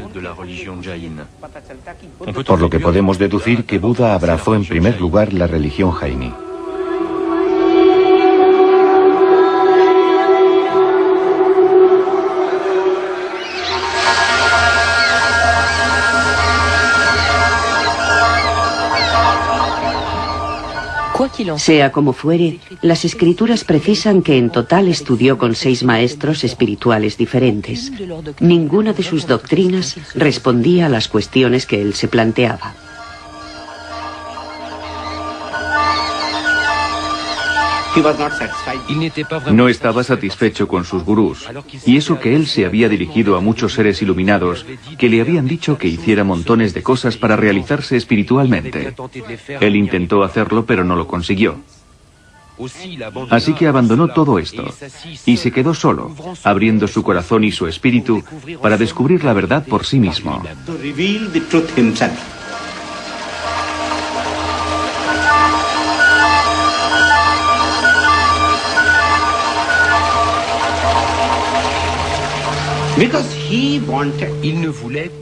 Por lo que podemos deducir que Buda abrazó en primer lugar la religión jainí. Sea como fuere, las escrituras precisan que en total estudió con 6 maestros espirituales diferentes. Ninguna de sus doctrinas respondía a las cuestiones que él se planteaba. No estaba satisfecho con sus gurús, y eso que él se había dirigido a muchos seres iluminados que le habían dicho que hiciera montones de cosas para realizarse espiritualmente. Él intentó hacerlo, pero no lo consiguió. Así que abandonó todo esto y se quedó solo, abriendo su corazón y su espíritu para descubrir la verdad por sí mismo.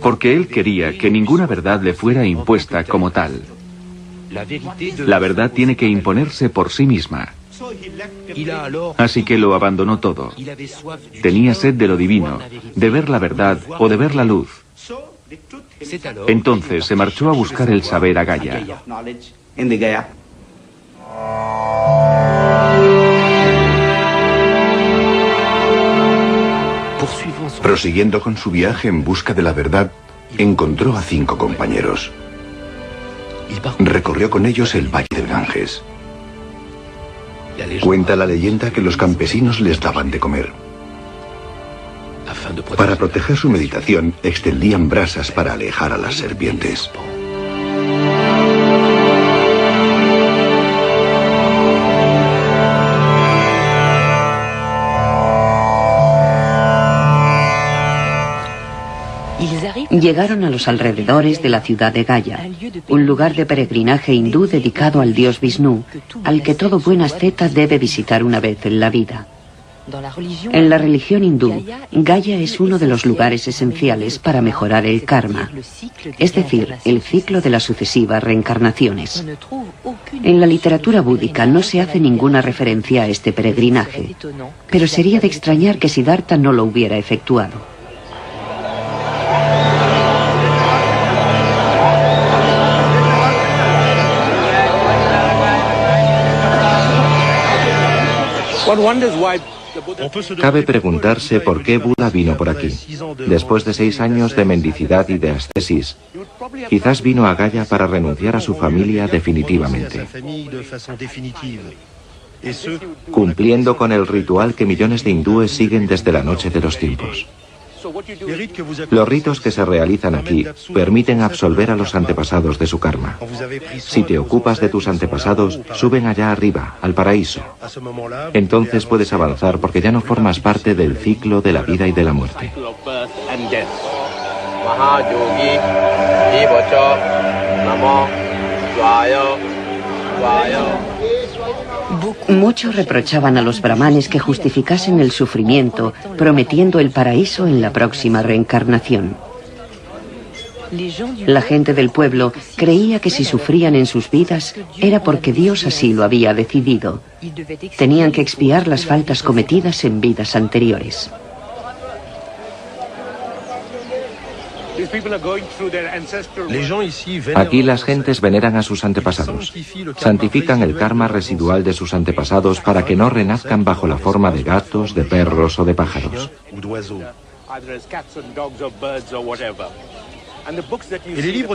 Porque él quería que ninguna verdad le fuera impuesta como tal. La verdad tiene que imponerse por sí misma. Así que lo abandonó todo. Tenía sed de lo divino, de ver la verdad o de ver la luz. Entonces se marchó a buscar el saber a Gaya. Prosiguiendo con su viaje en busca de la verdad, encontró a 5 compañeros. Recorrió con ellos el valle del Ganges. Cuenta la leyenda que los campesinos les daban de comer. Para proteger su meditación, extendían brasas para alejar a las serpientes. Llegaron a los alrededores de la ciudad de Gaya, un lugar de peregrinaje hindú dedicado al dios Vishnu, al que todo buen asceta debe visitar una vez en la vida. En la religión hindú, Gaya es uno de los lugares esenciales para mejorar el karma, es decir, el ciclo de las sucesivas reencarnaciones. En la literatura búdica no se hace ninguna referencia a este peregrinaje, pero sería de extrañar que Siddhartha no lo hubiera efectuado. Cabe preguntarse por qué Buda vino por aquí. Después de 6 años de mendicidad y de ascesis, quizás vino a Gaya para renunciar a su familia definitivamente, cumpliendo con el ritual que millones de hindúes siguen desde la noche de los tiempos. Los ritos que se realizan aquí permiten absolver a los antepasados de su karma. Si te ocupas de tus antepasados, suben allá arriba, al paraíso. Entonces puedes avanzar porque ya no formas parte del ciclo de la vida y de la muerte. Muchos reprochaban a los brahmanes que justificasen el sufrimiento, prometiendo el paraíso en la próxima reencarnación. La gente del pueblo creía que si sufrían en sus vidas era porque Dios así lo había decidido. Tenían que expiar las faltas cometidas en vidas anteriores. Aquí las gentes veneran a sus antepasados. Santifican el karma residual de sus antepasados para que no renazcan bajo la forma de gatos, de perros o de pájaros.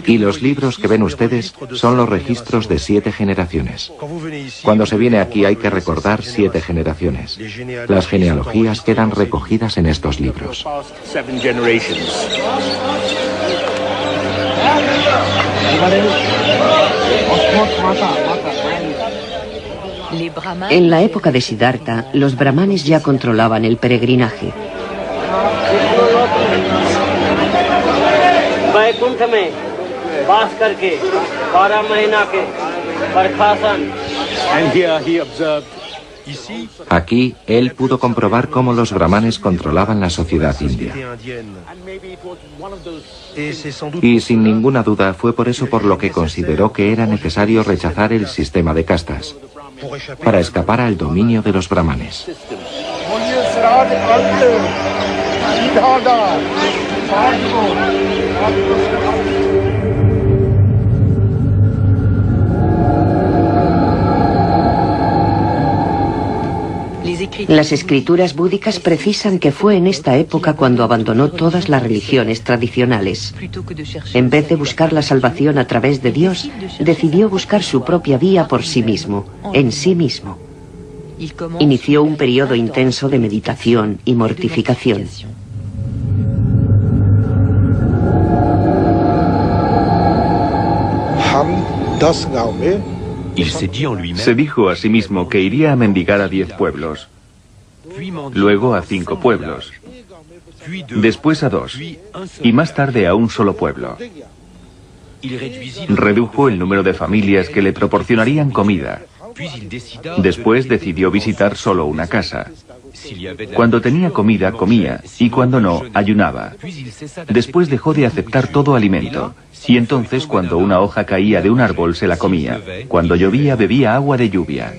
Y los libros que ven ustedes son los registros de 7 generaciones. Cuando se viene aquí hay que recordar 7 generaciones. Las genealogías quedan recogidas en estos libros. En la época de Siddhartha, los brahmanes ya controlaban el peregrinaje. Aquí él pudo comprobar cómo los brahmanes controlaban la sociedad india. Y sin ninguna duda fue por eso por lo que consideró que era necesario rechazar el sistema de castas, para escapar al dominio de los brahmanes. Las escrituras búdicas precisan que fue en esta época cuando abandonó todas las religiones tradicionales. En vez de buscar la salvación a través de Dios, decidió buscar su propia vía por sí mismo, en sí mismo. Inició un periodo intenso de meditación y mortificación. Se dijo a sí mismo que iría a mendigar a 10 pueblos, luego a 5 pueblos, después a 2, y más tarde a un solo pueblo. Redujo el número de familias que le proporcionarían comida. Después decidió visitar solo una casa. Cuando tenía comida, comía, y cuando no, ayunaba. Después dejó de aceptar todo alimento, y entonces cuando una hoja caía de un árbol se la comía. Cuando llovía, bebía agua de lluvia.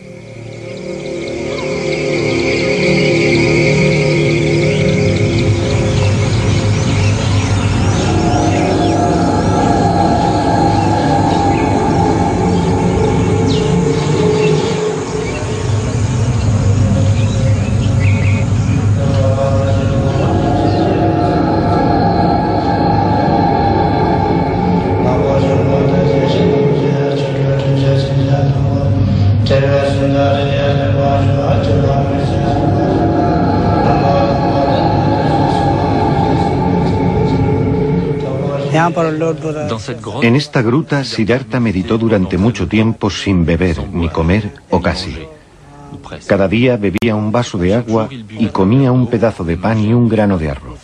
En esta gruta, Siddhartha meditó durante mucho tiempo sin beber ni comer, o casi. Cada día bebía un vaso de agua y comía un pedazo de pan y un grano de arroz.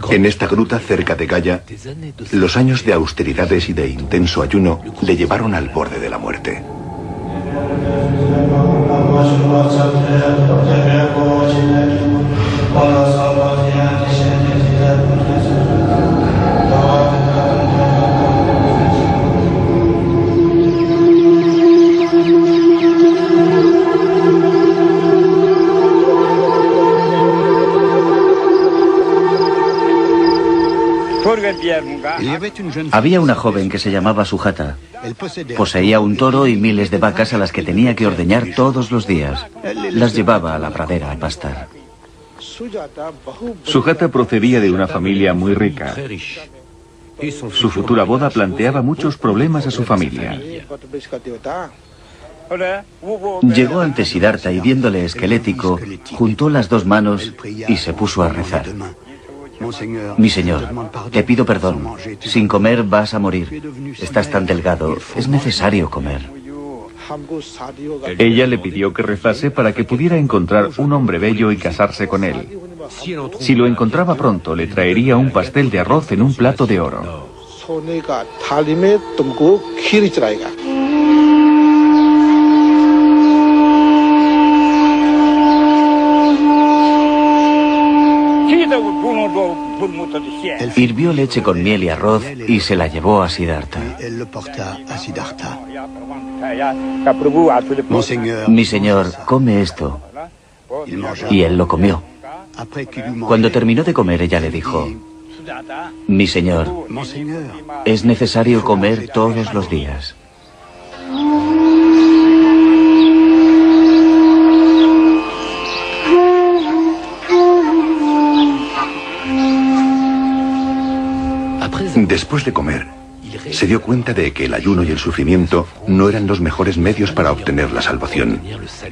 En esta gruta cerca de Gaya, los años de austeridades y de intenso ayuno le llevaron al borde de la muerte. Había una joven que se llamaba Sujata. Poseía un toro y miles de vacas a las que tenía que ordeñar todos los días. Las llevaba a la pradera a pastar. Sujata procedía de una familia muy rica. Su futura boda planteaba muchos problemas a su familia. Llegó ante Siddhartha y viéndole esquelético, juntó las dos manos y se puso a rezar. Mi señor, te pido perdón. Sin comer vas a morir. Estás tan delgado, es necesario comer. Ella le pidió que rezase para que pudiera encontrar un hombre bello y casarse con él. Si lo encontraba pronto, le traería un pastel de arroz en un plato de oro. Hirvió leche con miel y arroz y se la llevó a Siddhartha. Mi señor, come esto. Y él lo comió. Cuando terminó de comer, ella le dijo: mi señor, es necesario comer todos los días. Después de comer, se dio cuenta de que el ayuno y el sufrimiento no eran los mejores medios para obtener la salvación,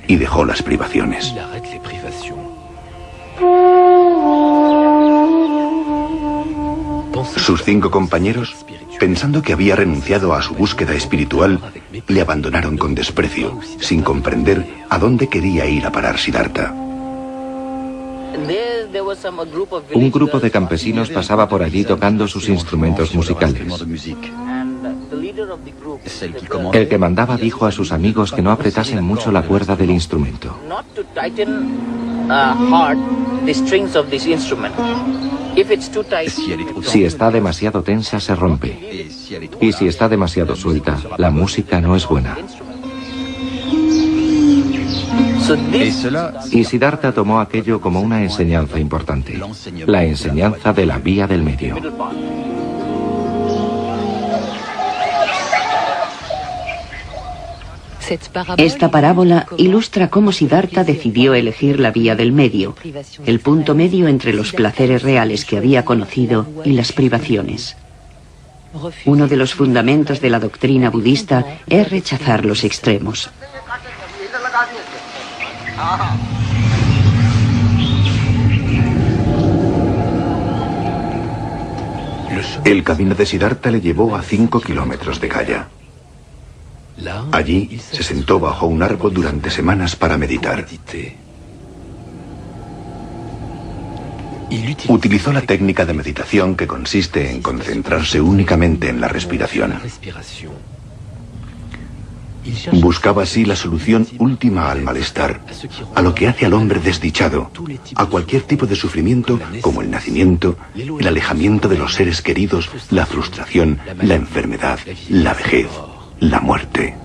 y dejó las privaciones. Sus 5 compañeros, pensando que había renunciado a su búsqueda espiritual, le abandonaron con desprecio, sin comprender a dónde quería ir a parar Siddhartha. Un grupo de campesinos pasaba por allí tocando sus instrumentos musicales. El que mandaba dijo a sus amigos que no apretasen mucho la cuerda del instrumento. Si está demasiado tensa, se rompe. Y si está demasiado suelta, la música no es buena. Y Siddhartha tomó aquello como una enseñanza importante, la enseñanza de la vía del medio. Esta parábola ilustra cómo Siddhartha decidió elegir la vía del medio, el punto medio entre los placeres reales que había conocido y las privaciones. Uno de los fundamentos de la doctrina budista es rechazar los extremos. El camino de Siddhartha le llevó a 5 kilómetros de Gaya. Allí se sentó bajo un árbol durante semanas para meditar. Utilizó la técnica de meditación que consiste en concentrarse únicamente en la respiración. Buscaba así la solución última al malestar, a lo que hace al hombre desdichado, a cualquier tipo de sufrimiento como el nacimiento, el alejamiento de los seres queridos, la frustración, la enfermedad, la vejez, la muerte.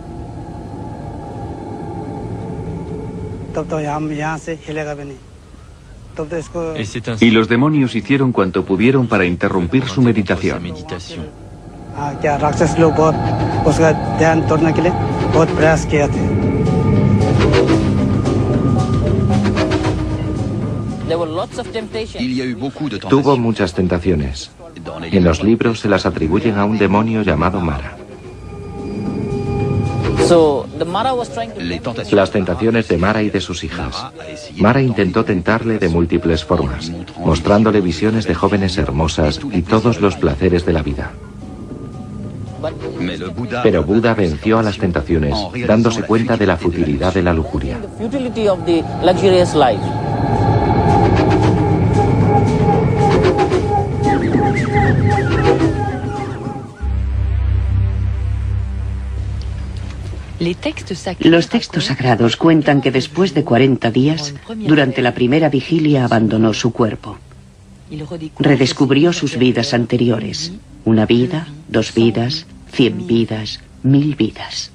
Y los demonios hicieron cuanto pudieron para interrumpir su meditación. Tuvo muchas tentaciones. En los libros se las atribuyen a un demonio llamado Mara. Las tentaciones de Mara y de sus hijas. Mara intentó tentarle de múltiples formas, mostrándole visiones de jóvenes hermosas y todos los placeres de la vida. Pero Buda venció a las tentaciones, dándose cuenta de la futilidad de la lujuria. Los textos sagrados cuentan que después de 40 días, durante la primera vigilia abandonó su cuerpo. Redescubrió sus vidas anteriores. 1 vida, 2 vidas, 100 vidas, 1000 vidas.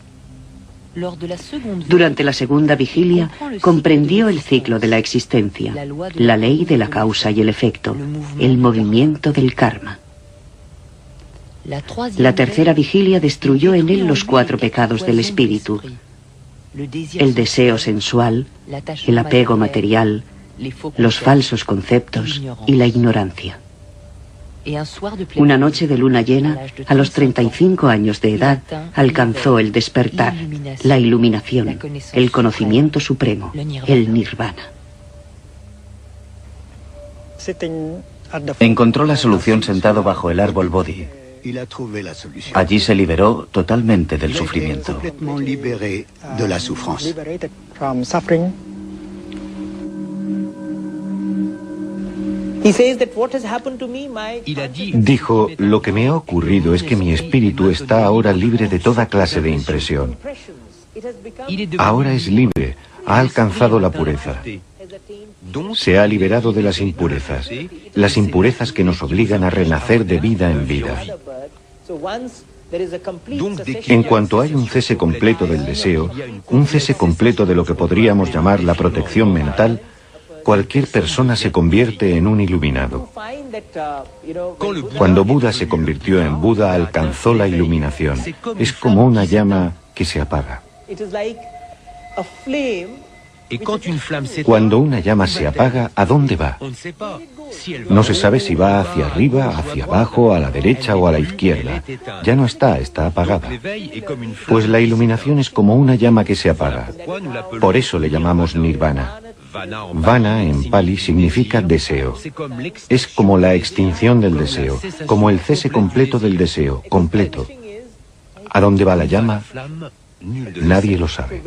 Durante la segunda vigilia, comprendió el ciclo de la existencia, la ley de la causa y el efecto, el movimiento del karma. La tercera vigilia destruyó en él los 4 pecados del espíritu: el deseo sensual, el apego material, los falsos conceptos y la ignorancia. Una noche de luna llena, a los 35 años de edad, alcanzó el despertar, la iluminación, el conocimiento supremo, el nirvana. Encontró la solución sentado bajo el árbol Bodhi. Allí se liberó totalmente del sufrimiento. Dijo, lo que me ha ocurrido es que mi espíritu está ahora libre de toda clase de impresión. Ahora es libre, ha alcanzado la pureza. Se ha liberado de las impurezas que nos obligan a renacer de vida en vida. En cuanto hay un cese completo del deseo, un cese completo de lo que podríamos llamar la protección mental, cualquier persona se convierte en un iluminado. Cuando Buda se convirtió en Buda, alcanzó la iluminación. Es como una llama que se apaga. Cuando una llama se apaga, ¿a dónde va? No se sabe si va hacia arriba, hacia abajo, a la derecha o a la izquierda. Ya no está apagada. Pues la iluminación es como una llama que se apaga. Por eso le llamamos nirvana. Vana en pali significa deseo. Es como la extinción del deseo, como el cese completo del deseo, completo. ¿A dónde va la llama? Nadie lo sabe.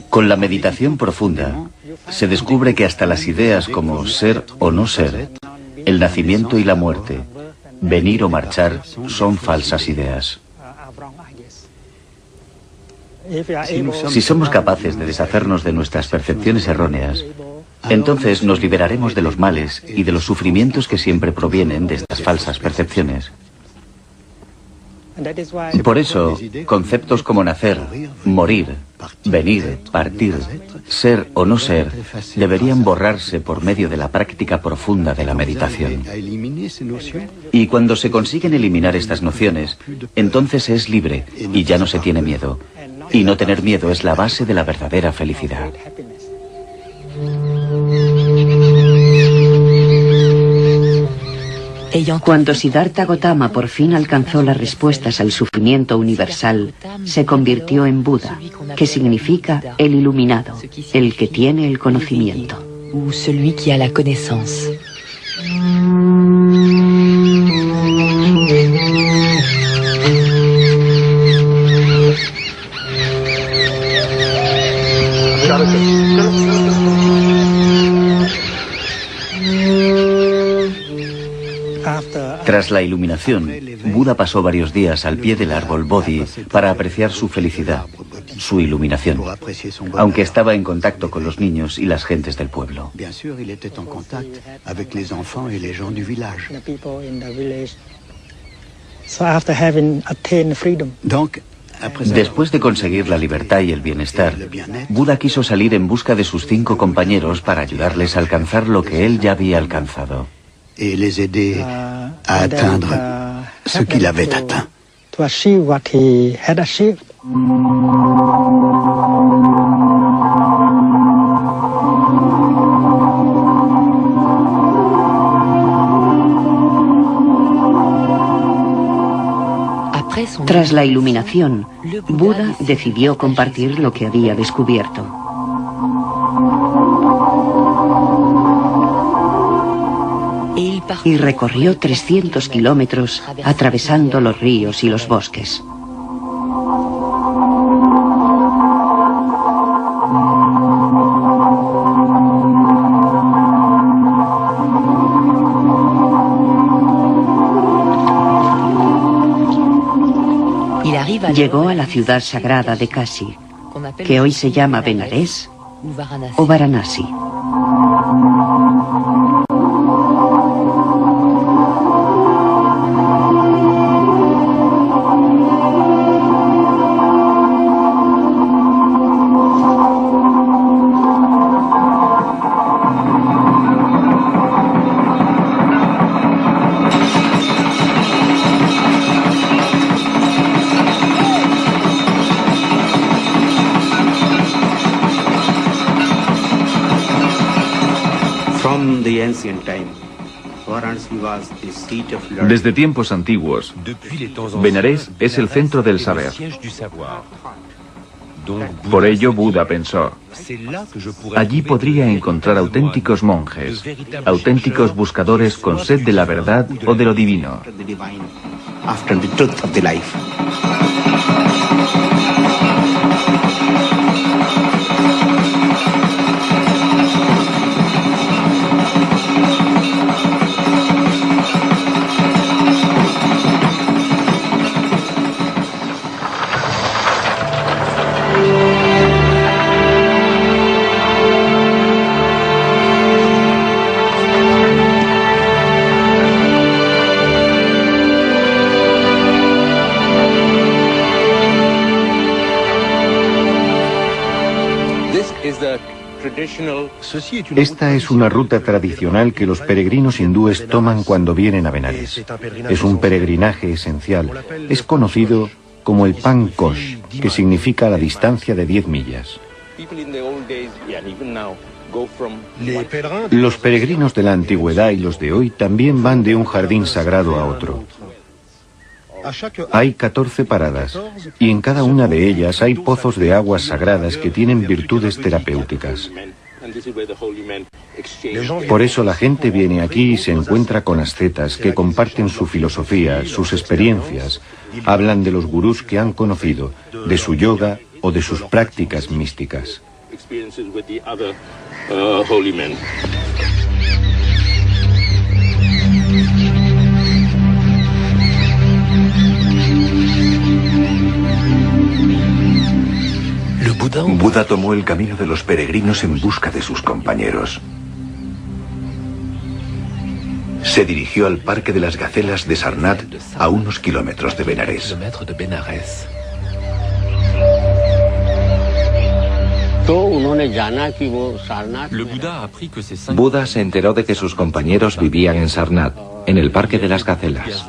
Con la meditación profunda, se descubre que hasta las ideas como ser o no ser, el nacimiento y la muerte, venir o marchar, son falsas ideas. Si somos capaces de deshacernos de nuestras percepciones erróneas, entonces nos liberaremos de los males y de los sufrimientos que siempre provienen de estas falsas percepciones. Por eso, conceptos como nacer, morir, venir, partir, ser o no ser, deberían borrarse por medio de la práctica profunda de la meditación. Y cuando se consiguen eliminar estas nociones, entonces se es libre y ya no se tiene miedo. Y no tener miedo es la base de la verdadera felicidad. Cuando Siddhartha Gautama por fin alcanzó las respuestas al sufrimiento universal, se convirtió en Buda, que significa el iluminado, el que tiene el conocimiento. Tras la iluminación, Buda pasó varios días al pie del árbol Bodhi para apreciar su felicidad, su iluminación, aunque estaba en contacto con los niños y las gentes del pueblo. Después de conseguir la libertad y el bienestar, Buda quiso salir en busca de sus 5 compañeros para ayudarles a alcanzar lo que él ya había alcanzado. Et les aider à atteindre ce qu'il avait atteint. Tras la iluminación, Buda decidió compartir lo que había descubierto. Y recorrió 300 kilómetros atravesando los ríos y los bosques. Llegó a la ciudad sagrada de Kashi, que hoy se llama Benarés o Varanasi. Desde tiempos antiguos, Benarés es el centro del saber. Por ello Buda pensó, allí podría encontrar auténticos monjes, auténticos buscadores con sed de la verdad o de lo divino. Esta es una ruta tradicional que los peregrinos hindúes toman cuando vienen a Benarés. Es un peregrinaje esencial. Es conocido como el Pan Kosh, que significa la distancia de 10 millas. Los peregrinos de la antigüedad y los de hoy también van de un jardín sagrado a otro. Hay 14 paradas, y en cada una de ellas hay pozos de aguas sagradas que tienen virtudes terapéuticas. Por eso la gente viene aquí y se encuentra con ascetas que comparten su filosofía, sus experiencias, hablan de los gurús que han conocido, de su yoga o de sus prácticas místicas. Buda tomó el camino de los peregrinos en busca de sus compañeros. Se dirigió al Parque de las Gacelas de Sarnath, a unos kilómetros de Benarés. Buda se enteró de que sus compañeros vivían en Sarnath, en el Parque de las Gacelas.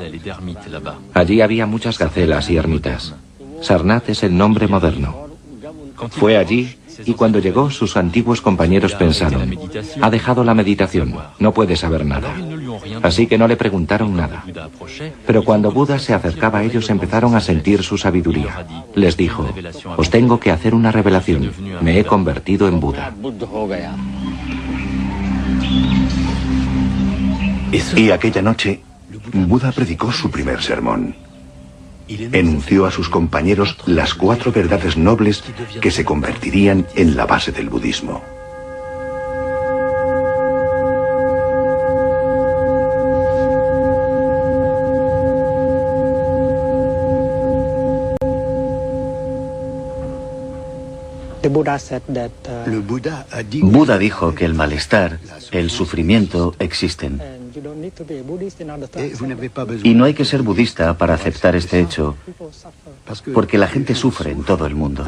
Allí había muchas gacelas y ermitas. Sarnath es el nombre moderno. Fue allí y cuando llegó sus antiguos compañeros pensaron, ha dejado la meditación, no puede saber nada. Así que no le preguntaron nada. Pero cuando Buda se acercaba a ellos empezaron a sentir su sabiduría. Les dijo, os tengo que hacer una revelación, me he convertido en Buda. Y aquella noche, Buda predicó su primer sermón. Enunció a sus compañeros las 4 verdades nobles que se convertirían en la base del budismo. Buda dijo que el malestar, el sufrimiento existen. Y no hay que ser budista para aceptar este hecho, porque la gente sufre en todo el mundo.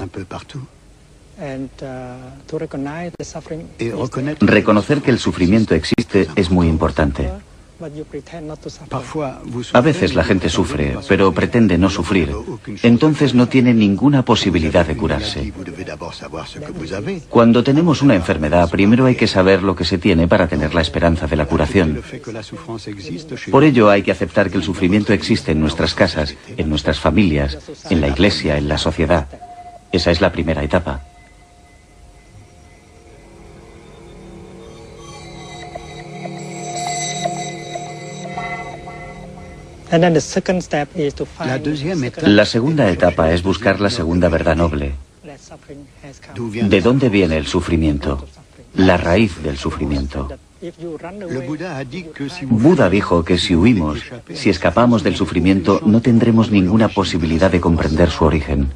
Reconocer que el sufrimiento existe es muy importante. A veces la gente sufre, pero pretende no sufrir. Entonces no tiene ninguna posibilidad de curarse. Cuando tenemos una enfermedad, primero hay que saber lo que se tiene para tener la esperanza de la curación. Por ello hay que aceptar que el sufrimiento existe en nuestras casas, en nuestras familias, en la iglesia, en la sociedad. Esa es la primera etapa. La segunda etapa es buscar la segunda verdad noble. ¿De dónde viene el sufrimiento? La raíz del sufrimiento. Buda dijo que si huimos, si escapamos del sufrimiento, no tendremos ninguna posibilidad de comprender su origen.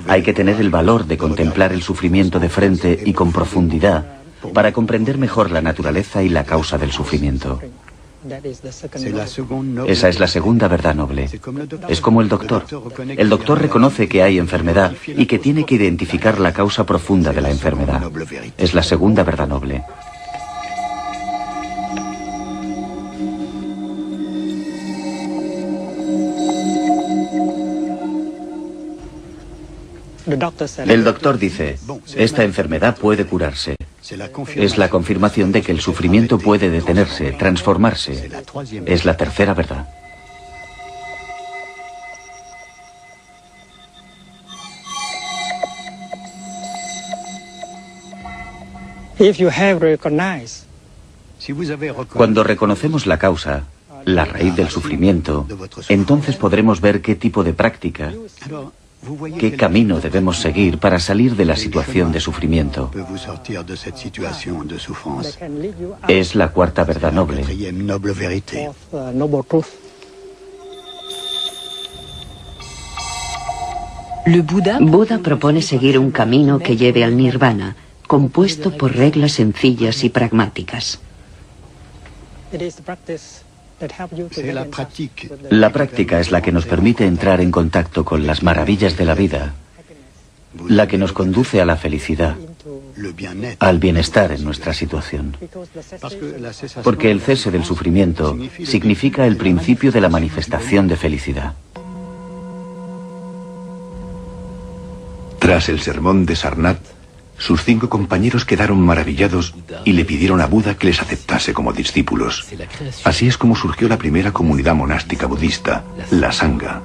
Hay que tener el valor de contemplar el sufrimiento de frente y con profundidad para comprender mejor la naturaleza y la causa del sufrimiento. Esa es la segunda verdad noble. Es como el doctor. El doctor reconoce que hay enfermedad y que tiene que identificar la causa profunda de la enfermedad. Es la segunda verdad noble. El doctor dice, esta enfermedad puede curarse. Es la confirmación de que el sufrimiento puede detenerse, transformarse. Es la tercera verdad. Cuando reconocemos la causa, la raíz del sufrimiento, entonces podremos ver qué tipo de práctica, qué camino debemos seguir para salir de la situación de sufrimiento. Es la cuarta verdad noble. Buda propone seguir un camino que lleve al nirvana, compuesto por reglas sencillas y pragmáticas. La práctica es la que nos permite entrar en contacto con las maravillas de la vida, la que nos conduce a la felicidad, al bienestar en nuestra situación. Porque el cese del sufrimiento significa el principio de la manifestación de felicidad. Tras el sermón de Sarnath, sus 5 compañeros quedaron maravillados y le pidieron a Buda que les aceptase como discípulos. Así es como surgió la primera comunidad monástica budista, la Sangha.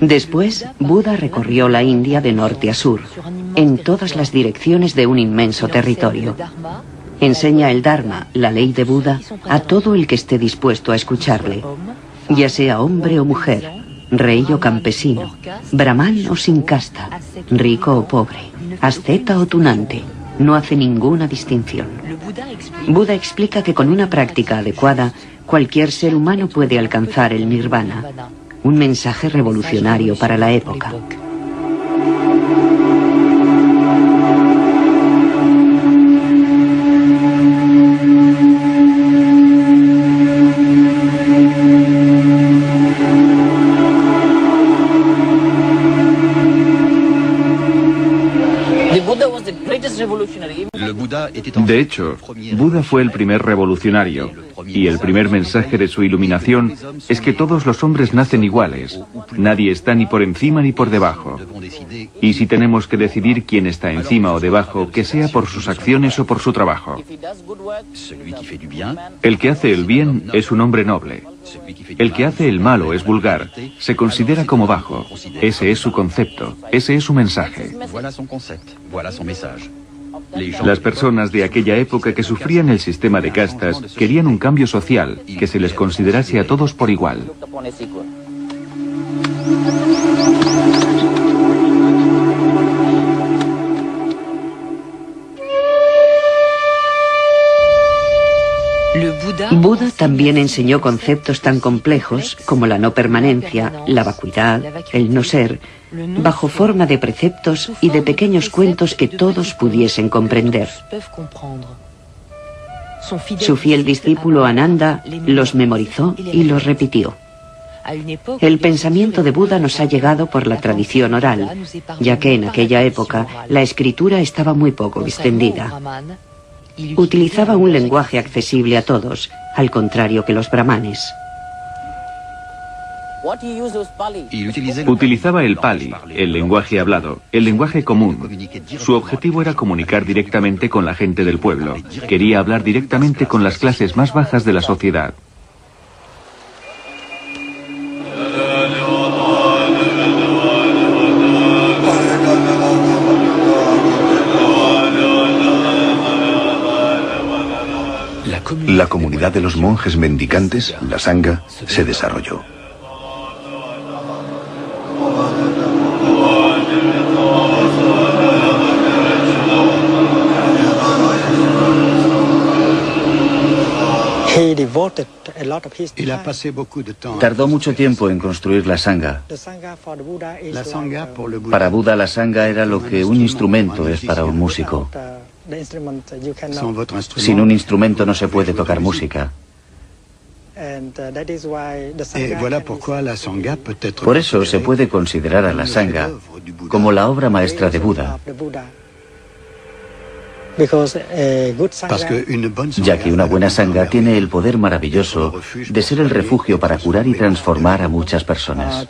Después, Buda recorrió la India de norte a sur, en todas las direcciones de un inmenso territorio. Enseña el Dharma, la ley de Buda, a todo el que esté dispuesto a escucharle, ya sea hombre o mujer, rey o campesino, brahmán o sin casta, rico o pobre, asceta o tunante. No hace ninguna distinción. Buda explica que con una práctica adecuada, cualquier ser humano puede alcanzar el nirvana. Un mensaje revolucionario para la época. De hecho, Buda fue el primer revolucionario, y el primer mensaje de su iluminación es que todos los hombres nacen iguales. Nadie está ni por encima ni por debajo. Y si tenemos que decidir quién está encima o debajo, que sea por sus acciones o por su trabajo. El que hace el bien es un hombre noble. El que hace el malo es vulgar, se considera como bajo. Ese es su concepto, ese es su mensaje. Las personas de aquella época que sufrían el sistema de castas querían un cambio social, que se les considerase a todos por igual. Buda también enseñó conceptos tan complejos como la no permanencia, la vacuidad, el no ser, bajo forma de preceptos y de pequeños cuentos que todos pudiesen comprender. Su fiel discípulo Ananda los memorizó y los repitió. El pensamiento de Buda nos ha llegado por la tradición oral, ya que en aquella época la escritura estaba muy poco extendida. Utilizaba un lenguaje accesible a todos, al contrario que los brahmanes. Utilizaba el Pali, el lenguaje hablado, el lenguaje común. Su objetivo era comunicar directamente con la gente del pueblo. Quería hablar directamente con las clases más bajas de la sociedad. La comunidad de los monjes mendicantes, la Sangha, se desarrolló. Tardó mucho tiempo en construir la Sangha. Para Buda la Sangha era lo que un instrumento es para un músico. Sin un instrumento no se puede tocar música. Por eso se puede considerar a la Sangha como la obra maestra de Buda, ya que una buena Sangha tiene el poder maravilloso de ser el refugio para curar y transformar a muchas personas.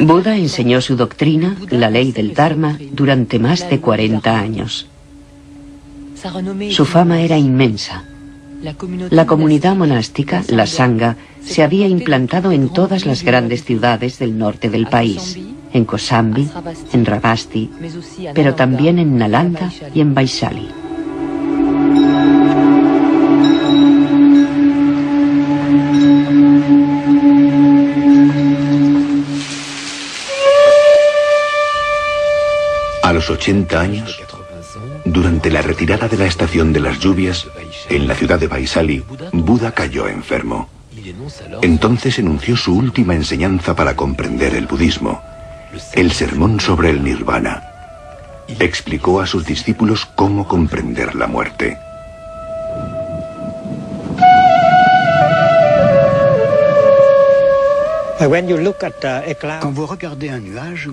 Buda enseñó su doctrina, la ley del Dharma, durante más de 40 años. Su fama era inmensa. La comunidad monástica, la Sangha, se había implantado en todas las grandes ciudades del norte del país, en Kosambi, en Ravasti, pero también en Nalanda y en Vaishali. A los 80 años, durante la retirada de la estación de las lluvias, en la ciudad de Vaishali, Buda cayó enfermo. Entonces enunció su última enseñanza para comprender el budismo, el sermón sobre el nirvana. Explicó a sus discípulos cómo comprender la muerte.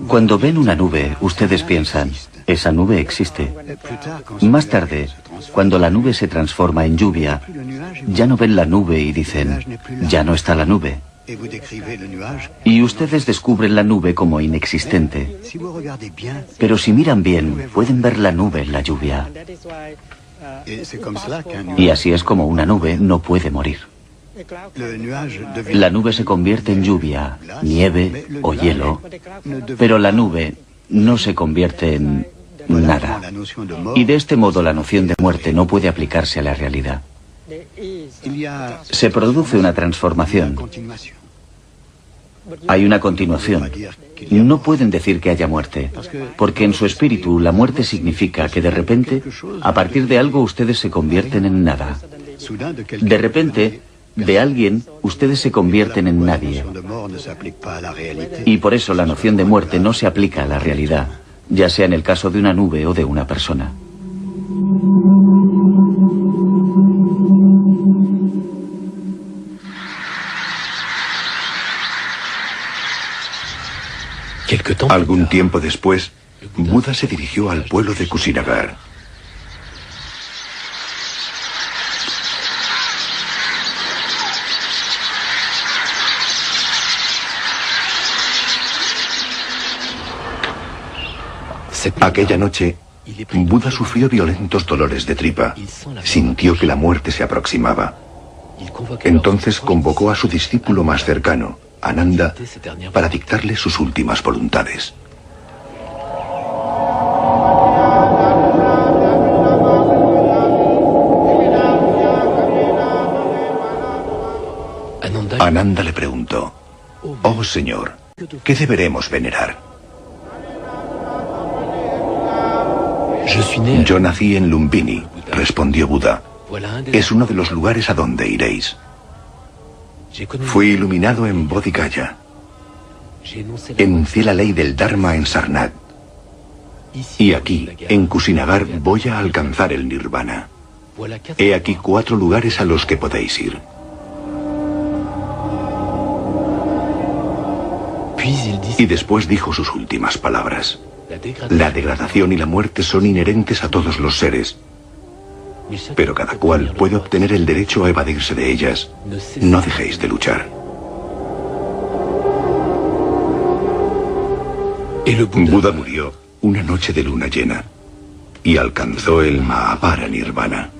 Cuando ven una nube, ustedes piensan, esa nube existe. Más tarde, cuando la nube se transforma en lluvia, ya no ven la nube y dicen, ya no está la nube. Y ustedes descubren la nube como inexistente. Pero si miran bien, pueden ver la nube en la lluvia. Y así es como una nube no puede morir. La nube se convierte en lluvia, nieve o hielo, pero la nube no se convierte en nada. Y de este modo la noción de muerte no puede aplicarse a la realidad. Se produce una transformación. Hay una continuación. No pueden decir que haya muerte, porque en su espíritu la muerte significa que de repente, a partir de algo, ustedes se convierten en nada. De repente, de alguien, ustedes se convierten en nadie. Y por eso la noción de muerte no se aplica a la realidad, ya sea en el caso de una nube o de una persona. Algún tiempo después, Buda se dirigió al pueblo de Kusinagar. Aquella noche, Buda sufrió violentos dolores de tripa. Sintió que la muerte se aproximaba. Entonces convocó a su discípulo más cercano, Ananda, para dictarle sus últimas voluntades. Ananda le preguntó, «Oh Señor, ¿qué deberemos venerar?» Yo nací en Lumbini, respondió Buda. Es uno de los lugares a donde iréis. Fui iluminado en Bodhigaya. Enuncié la ley del Dharma en Sarnath. Y aquí, en Kusinagar, voy a alcanzar el Nirvana. He aquí 4 lugares a los que podéis ir. Y después dijo sus últimas palabras. La degradación y la muerte son inherentes a todos los seres, pero cada cual puede obtener el derecho a evadirse de ellas. No dejéis de luchar. Buda murió una noche de luna llena y alcanzó el Mahabara Nirvana.